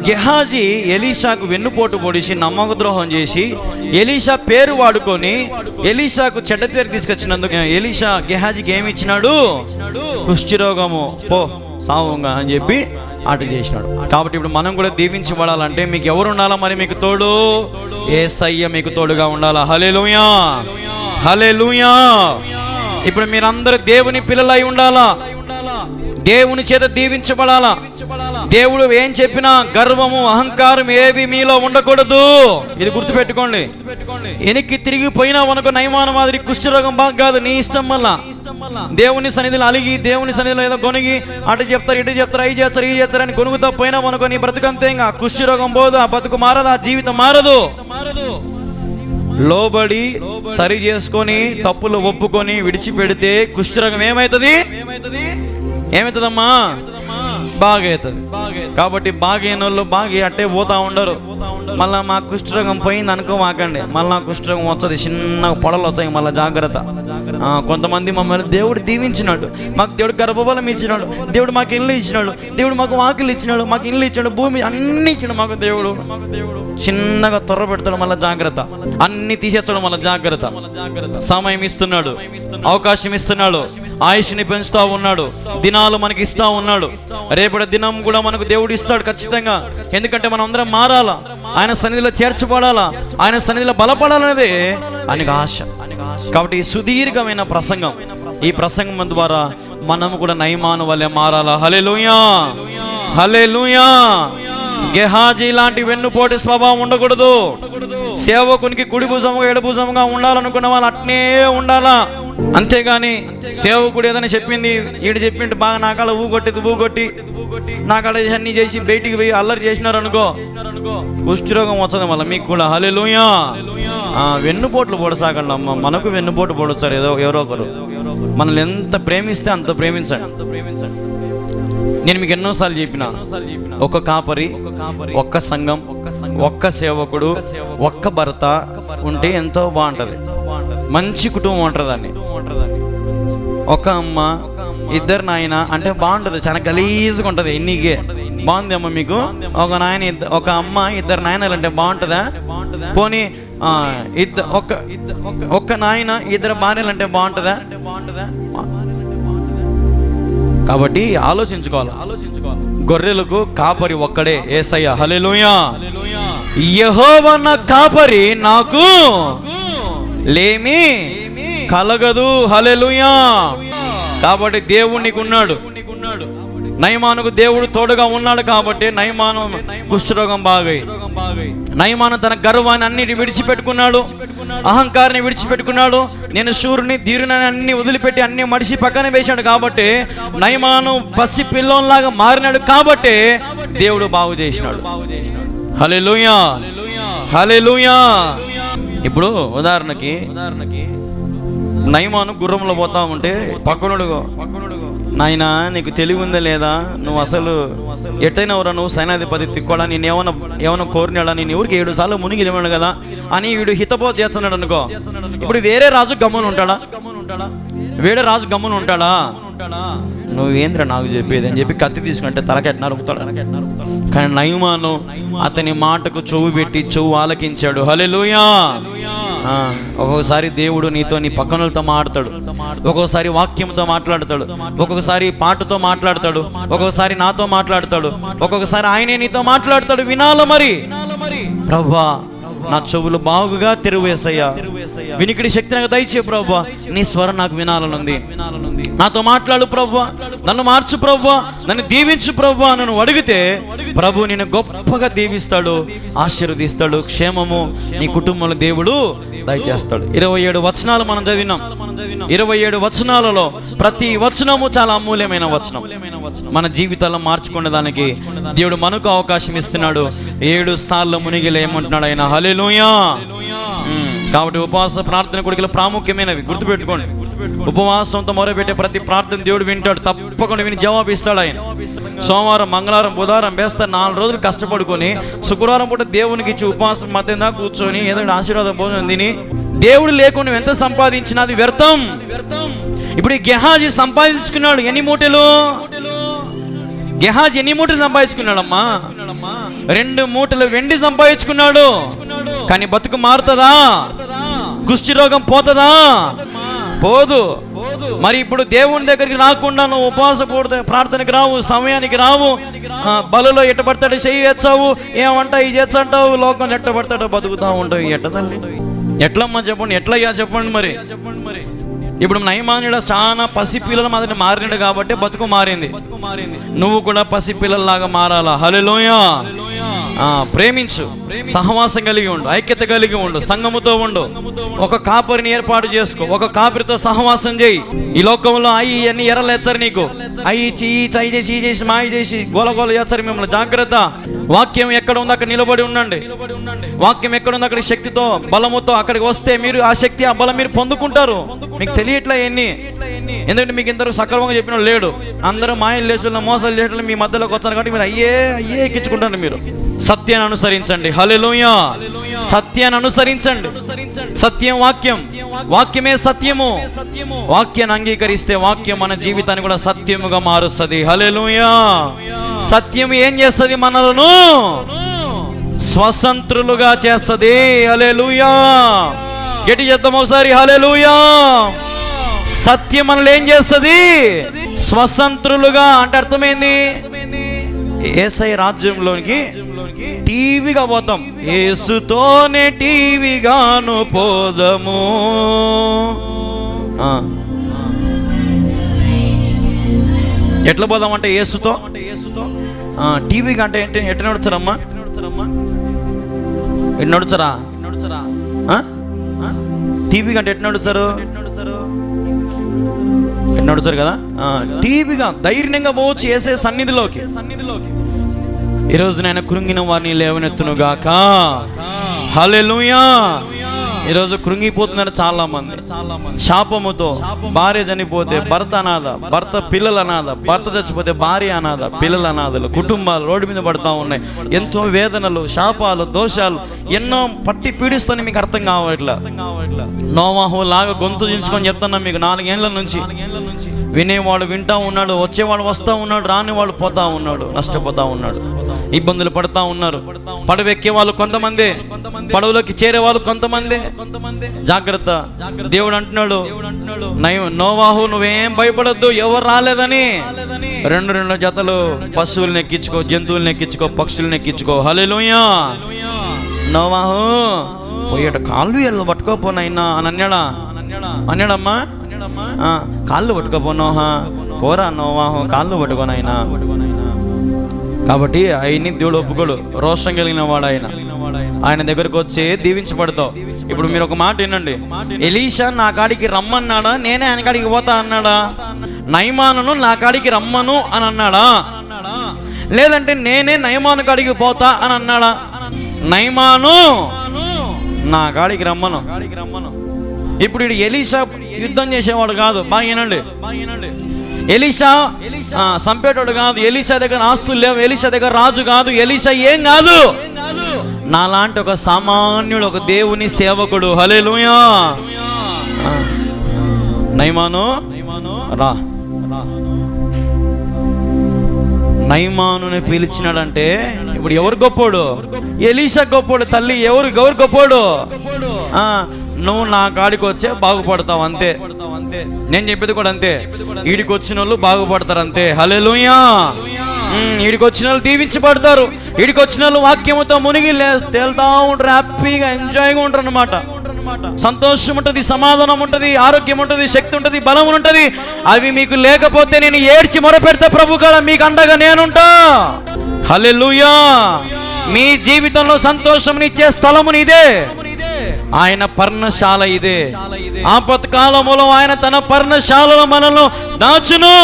గెహాజీ ఎలీషాకు వెన్నుపోటు పొడిచి నమ్మక ద్రోహం చేసి ఎలీషా పేరు వాడుకొని ఎలీషాకు చెడ్డ పేరు తీసుకొచ్చినందుకు ఎలీషా గెహాజీకి ఏమి ఇచ్చినాడు? కుష్ఠరోగము పో సావుగా అని చెప్పి అటు చేసినాడు. కాబట్టి ఇప్పుడు మనం కూడా దీవించబడాలంటే మీకు ఎవరు ఉండాలా? మరి మీకు తోడు యేసయ్య మీకు తోడుగా ఉండాలా. హల్లెలూయా, హల్లెలూయా. ఇప్పుడు మీరందరూ దేవుని పిల్లలై ఉండాలా, దేవుని చేత దీవించబడాలా. దేవుడు ఏం చెప్పినా గర్వము అహంకారం ఏవి మీలో ఉండకూడదు. ఇది గుర్తుపెట్టుకోండి. వెనక్కి తిరిగిపోయినా మనకు నయమాన మాదిరి కుష్ఠరోగం బాగా కాదు, నీ ఇష్టం వల్ల దేవుని సన్నిధిలో అలిగి దేవుని సన్నిధిలో ఏదో కొనిగి అటు చెప్తారు ఇటు చెప్తారు అవి చేస్తారు ఇవి చేస్తారు అని కొనుగుతా పోయినా మనకు నీ బ్రతుకంతే. ఇంకా కుష్ఠరోగం పోదు, ఆ బతుకు మారదు, ఆ జీవితం మారదు. లోబడి సరి చేసుకొని తప్పులు ఒప్పుకొని విడిచిపెడితే కుష్ఠరోగం ఏమవుతుంది? ఏమవుతుందమ్మా? బాగవుతుంది. కాబట్టి బాగైన వాళ్ళు బాగా అట్టే పోతా ఉండరు. మళ్ళీ మా కుష్ఠరోగం పోయింది అనుకో మాకండి, మళ్ళీ కుష్ఠరోగం వస్తుంది, చిన్న పొడలు వస్తాయి, మళ్ళీ జాగ్రత్త. కొంతమంది మమ్మల్ని దేవుడు దీవించినాడు, మాకు దేవుడు గర్భఫలం ఇచ్చినాడు, దేవుడు మాకు ఇల్లు ఇచ్చినాడు, దేవుడు మాకు వాకిలు ఇచ్చినాడు, మాకు ఇల్లు ఇచ్చినాడు, భూమి అన్ని ఇచ్చినాడు మాకు దేవుడు. చిన్నగా త్వర పెడతాడు, మళ్ళీ జాగ్రత్త. అన్ని తీసేస్తాడు, మళ్ళీ జాగ్రత్త. సమయం ఇస్తున్నాడు, అవకాశం ఇస్తున్నాడు, ఆయుష్ని పెంచుతా ఉన్నాడు, దినాలు మనకి ఇస్తా ఉన్నాడు. రేపటి దినం కూడా మనకు దేవుడు ఇస్తాడు ఖచ్చితంగా. ఎందుకంటే మనం అందరం మారాలా, ఆయన సన్నిధిలో చేర్చబడాలా, ఆయన సన్నిధిలో బలపడాలనేదే ఆయనకు ఆశ. కాబట్టి ఈ సుదీర్ఘమైన ప్రసంగం, ఈ ప్రసంగం ద్వారా మనము కూడా నయమాను వలె మారాలా. హల్లెలూయా, హల్లెలూయా. గెహాజీ లాంటి వెన్నుపోటు స్వభావం ఉండకూడదు. సేవకునికి కుడి భుజముగా ఎడ భుజముగా ఉండాలనుకున్న వాళ్ళు అట్నే ఉండాలా. అంతేగాని సేవకుడు ఏదైనా చెప్పింది ఈడు చెప్పిండు బాగా నాకాడ ఊగొట్టి నాకాడ అన్ని చేసి బయటికి పోయి అల్లరి చేసినారు అనుకో, కుష్ఠరోగం వస్తుంది మళ్ళీ మీకు కూడా. హల్లెలూయా. వెన్నుపోట్లు పొడసాకండి అమ్మ, మనకు వెన్నుపోటు పొడుస్తారు ఎవరో ఒకరు. మనల్ని ఎంత ప్రేమిస్తే అంత ప్రేమించండి. నేను మీకు ఎన్నోసార్లు చెప్పిన, ఒక కాపరి, ఒక్క సంఘం, ఒక్క సేవకుడు, ఒక్క భర్త ఉంటే ఎంతో బాగుంటది, మంచి కుటుంబం ఉంటుందని. ఒక అమ్మ, ఇద్దరు నాయన అంటే బాగుంటది, చాలా గలీజ్గా ఉంటది. ఎన్నికే బాగుంది అమ్మ మీకు? ఒక అమ్మ ఇద్దరు నాయనలు అంటే బాగుంటుందా? పోనీ ఒక్క నాయన ఇద్దరు భార్యలు అంటే బాగుంటుందా? కాబట్టి ఆలోచించుకోవాలి. గొర్రెలకు కాపరి ఒక్కడే, యేసయ్య. హల్లెలూయా. యెహోవా నా కాపరి, నాకు లేమి కలగదు. హల్లెలూయా. కాబట్టి దేవుడు నీకు ఉన్నాడు. నయమానుకు దేవుడు తోడుగా ఉన్నాడు కాబట్టి నయమాను కుష్ఠరోగం బాగాయి. నయమాను తన గర్వాన్ని అన్నిటి విడిచిపెట్టుకున్నాడు, అహంకారాన్ని విడిచిపెట్టుకున్నాడు. నేను శూరుని ధీరుని అన్ని వదిలిపెట్టి అన్ని మడిసి పక్కన వేశాడు కాబట్టి నయమాను పసి పిల్లోన్లాగా మారినాడు కాబట్టి దేవుడు బాగు చేసినాడు. హల్లెలూయా, హల్లెలూయా. ఇప్పుడు ఉదాహరణకి నయమాను గుర్రంలో పోతా ఉంటే పక్కనుడు, నాయనా నీకు తెలివి ఉందా లేదా, నువ్వు అసలు ఎట్టయినా ఎవరా, నువ్వు సైనాధిపతి తిక్కోడా, నేను ఏమైనా కోరినాడా, నేను ఎవరికి 7 సార్లు మునిగి లేవాడు కదా అని వీడు హితబోధ చేస్తున్నాడు అనుకో. ఇప్పుడు వేరే రాజు గమ్మున ఉంటాడా? వేరే రాజు గమ్మున ఉంటాడా? నువ్వేంద్ర నాకు చెప్పేది అని చెప్పి కత్తి తీసుకుంటే తలకెట్టినా నరుకుతాడు. కానీ నయమాను అతని మాటకు చెవు పెట్టి చెవు ఆలకించాడు. హల్లెలూయా. ఒక్కొక్కసారి దేవుడు నీతో నీ పక్కనులతో మాట్లాడతాడు, ఒక్కొక్కసారి వాక్యంతో మాట్లాడతాడు, ఒక్కొక్కసారి పాటతో మాట్లాడతాడు, ఒక్కొక్కసారి నాతో మాట్లాడతాడు, ఒక్కొక్కసారి ఆయనే నీతో మాట్లాడతాడు. వినాల మరి. ప్రభువా నా చెవులు బాగుగా తెరువు యేసయ్యా, వినికిడి శక్తి నాకు దయచే ప్రభువా, నీ స్వరం నాకు వినాలనుంది, నాతో మాట్లాడు ప్రభువా, నన్ను మార్చు ప్రభువా, నన్ను దీవించు ప్రభువా నన్ను అడిగితే ప్రభు నిన్ను గొప్పగా దీవిస్తాడు, ఆశీర్వదిస్తాడు. క్షేమము నీ కుటుంబంలో దేవుడు దయచేస్తాడు. 27 వచనాలు మనం చదివినాం. 27 వచనాలలో ప్రతి వచనము చాలా అమూల్యమైన వచనం. మన జీవితాల్లో మార్చుకునే దానికి దేవుడు మనకు అవకాశం ఇస్తున్నాడు. 7 సార్లు మునిగిలు ఏమంటున్నాడు ఆయన? హల్లెలూయా. కాబట్టి ఉపవాస ప్రార్థన కొడుకుల ప్రాముఖ్యమైనవి గుర్తుపెట్టుకోండి. ఉపవాసంతో మొరపెట్టే ప్రతి ప్రార్థన దేవుడు వింటాడు, తప్పకుండా విని జవాబు ఇస్తాడు ఆయన. సోమవారం, మంగళవారం, బుధవారం వేస్తే 4 రోజులు కష్టపడుకొని శుక్రవారం పూట దేవునికి ఇచ్చి ఉపవాసం మధ్యన కూర్చొని ఏదో ఆశీర్వాదం భోజనం తిని దేవుడు లేకుండా ఎంత సంపాదించినా అది వ్యర్థం. ఇప్పుడు ఈ గెహాజీ సంపాదించుకున్నాడు ఎన్ని మూటలు? గెహాజీ ఎన్ని మూటలు సంపాదించుకున్నాడమ్మా? 2 మూటలు వెండి సంపాదించుకున్నాడు. కానీ బతుకు మారుతుందా? కుష్టి రోగం పోతుందా? పోదు. మరి ఇప్పుడు దేవుని దగ్గరికి రాకుండా నువ్వు ఉపవాస ప్రార్థనకి రావు, సమయానికి రావు, బలలో ఎట్టబడతాడు చెయ్యి వేస్తావు, ఏమంటా ఇది చేస్తాంటావు, లోకంలో ఎట్టబడతాడో బతుకుతా ఉంటావు. ఎట్ట తల్లి, ఎట్లమ్మా చెప్పండి, ఎట్లయ్యా చెప్పండి. మరి ఇప్పుడు నయమానుడు చాలా పసిపిల్లల మాదిరి మారినాడు కాబట్టి బతుకు మారింది. నువ్వు కూడా పసిపిల్లల్లాగా మారాలా. హల్లెలూయా. ప్రేమించు, సహవాసం కలిగి ఉండు, ఐక్యత కలిగి ఉండు, సంఘముతో ఉండు, ఒక కాపరిని ఏర్పాటు చేసుకో, ఒక కాపరితో సహవాసం చేయి. ఈ లోకంలో అన్ని ఎర్రలు ఎచ్చరు నీకు, అయ్యి చై చేసి మాయ చేసి గోలగోల చేస్తారు మిమ్మల్ని. జాగ్రత్త. వాక్యం ఎక్కడ ఉందో అక్కడ నిలబడి ఉండండి. వాక్యం ఎక్కడ ఉందో అక్కడ శక్తితో బలముతో అక్కడికి వస్తే మీరు ఆ శక్తి ఆ బలం మీరు పొందుకుంటారు. మీకు తెలియట్లే ఎన్ని, ఎందుకంటే మీకు ఇంతవరకు సక్రమంగా చెప్పిన లేడు. అందరూ మాయలు లేచున్న మోసాలు లేచున్న మీ మధ్యలోకి వచ్చారు కాబట్టి మీరు అయ్యే ఎక్కించుకుంటారు. మీరు సత్యాన్ని అనుసరించండి. హల్లెలూయా. సత్యాన్ని అనుసరించండి. సత్యం వాక్యం, వాక్యమే సత్యము. వాక్యాన్ని అంగీకరిస్తే వాక్యం మన జీవితాన్ని కూడా సత్యముగా మారుస్తుంది. హల్లెలూయా. సత్యం ఏం చేస్తుంది? మనలను స్వతంత్రులుగా చేస్తుంది. హల్లెలూయా. గట్టి చేద్దాం ఒకసారి. హల్లెలూయా. సత్యం మనల్ని ఏం చేస్తుంది? స్వతంత్రులుగా. అంటే అర్థమైంది, యేసయ్య రాజ్యంలోనికి టీవీగా పోతాం. యేసుతోనే టీవీగాను పోదము. ఎట్లా పోదాం అంటే యేసుతో. టీవీగా అంటే ఏంటి? ఎట్లా నడుస్తారమ్మా? ఎట్లా నడుస్తారా? టీవీ కంటే ఎట్లా నడుస్తారు? ఎట్లా నడుస్తారు కదా. టీవీగా ధైర్యంగా పోవచ్చు యేసయ్య సన్నిధిలోకి. ఈరోజు నేను కృంగిన వారిని లేవనెత్తును గాక. హల్లెలూయా. ఈరోజు కృంగిపోతున్నారు చాలా మంది. శాపముతో భార్య చనిపోతే భర్త అనాథ, భర్త పిల్లలు అనాథ, భర్త చచ్చిపోతే భార్య అనాథ, పిల్లలు అనాథలు, కుటుంబాలు రోడ్డు మీద పడుతూ ఉన్నాయి. ఎంతో వేదనలు, శాపాలు, దోషాలు ఎన్నో పట్టి పీడిస్తాయని మీకు అర్థం కావట్లా. నోవాహు లాగా గొంతు దించుకొని చెప్తున్నా మీకు 4 ఏళ్ల నుంచి. వినేవాడు వింటా ఉన్నాడు, వచ్చేవాడు వస్తూ ఉన్నాడు, రానివాడు పోతా ఉన్నాడు, నష్టపోతా ఉన్నాడు, ఇబ్బందులు పడతా ఉన్నారు. పడవ ఎక్కే వాళ్ళు కొంతమంది, పడవలోకి చేరే వాళ్ళు కొంతమంది. జాగ్రత్త. దేవుడు అంటున్నాడు, నోవాహు నువ్వేం భయపడొద్దు, ఎవరు రాలేదని. 2 జతలు పశువులను ఎక్కించుకో, జంతువులను ఎక్కించుకో, పక్షులను ఎక్కించుకో. హల్లెలూయా. నోవాహు పోయాడు, కాళ్ళు ఎల్లు పట్టుకోపోనైనా అని అన్నాడమ్మా. కాళ్ళు పట్టుకోపోనోహా, పోరా నోవాహు, కాళ్ళు పట్టుకోనైనా. కాబట్టి ఆయన్ని దేవుడు ఒప్పుకోడు. రోషం కలిగిన వాడు ఆయన దగ్గరకు వచ్చి దీవించబడతావు. ఇప్పుడు మీరు ఒక మాట వినండి. ఎలీషా నా కాడికి రమ్మన్నాడా? నేనే ఆయన కాడికి పోతా అన్నాడా? నయమానును నా కాడికి రమ్మను అని అన్నాడా? లేదంటే నేనే నయమాను కాడికి పోతా అని అన్నాడా? నయమాను నా కాడికి రమ్మను. ఇప్పుడు ఎలీషా యుద్ధం చేసేవాడు కాదు. బాగా వినండి. ఎలీషా సంపేటోడు కాదు. ఎలీషా దగ్గర ఆస్తులు లేవు. ఎలీషా దగ్గర రాజు కాదు. ఎలీషా ఏం కాదు, నాలాంటి ఒక సామాన్యుడు, ఒక దేవుని సేవకుడు. హల్లెలూయా. నయమాను రా. నయమానుని పిలిచినాడంటే ఇప్పుడు ఎవరు గొప్పోడు? ఎలీషా గొప్పోడు. తల్లి ఎవరు గొప్పోడు? నువ్వు నా కాడికి వచ్చే బాగుపడతావు అంతే. నేను చెప్పేది కూడా అంతే. ఈడికి వచ్చిన వాళ్ళు బాగుపడతారు అంతే. హల్లెలూయా. ఈడికి వచ్చిన వాళ్ళు దీవించబడతారు. ఈడికి వచ్చిన వాళ్ళు వాక్యముతో మునిగి తేలుతా ఉంటారు, హ్యాపీగా ఎంజాయ్గా ఉంటారు అన్నమాట. సంతోషం ఉంటుంది, సమాధానం ఉంటుంది, ఆరోగ్యం ఉంటుంది, శక్తి ఉంటుంది, బలం ఉంటుంది. అవి మీకు లేకపోతే నేను ఏడ్చి మొరపెడతా ప్రభు కాడ మీకు అండగా నేనుంటా. హల్లెలూయా. మీ జీవితంలో సంతోషంనిచ్చే స్థలము ఇదే, ఆయన పర్ణశాల ఇదే. ఆపత్కాలములో ఆయన తన పర్ణశాలలో మనలను దాచును.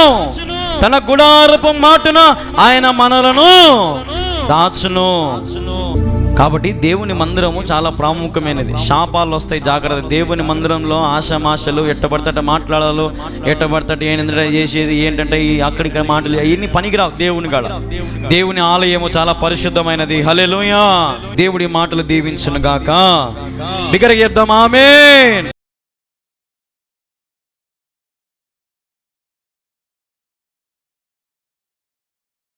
తన గుడారపు మాటున ఆయన మనలను దాచును. కాబట్టి దేవుని మందిరము చాలా ప్రాముఖ్యమైనది. శాపాలు వస్తాయి, జాగ్రత్త. దేవుని మందిరంలో ఆశమాశలు, ఎట్టబడతట మాట్లాడాలో, ఎట్టబడతట ఏంటంటే చేసేది ఏంటంటే ఈ అక్కడిక్కడ మాటలు ఇవన్నీ పనికిరావు దేవుని కాడ. దేవుని ఆలయము చాలా పరిశుద్ధమైనది. హల్లెలూయా. దేవుడి మాటలు దీవించును గాక. బిగ్గరగా చెప్దాం ఆమేన్.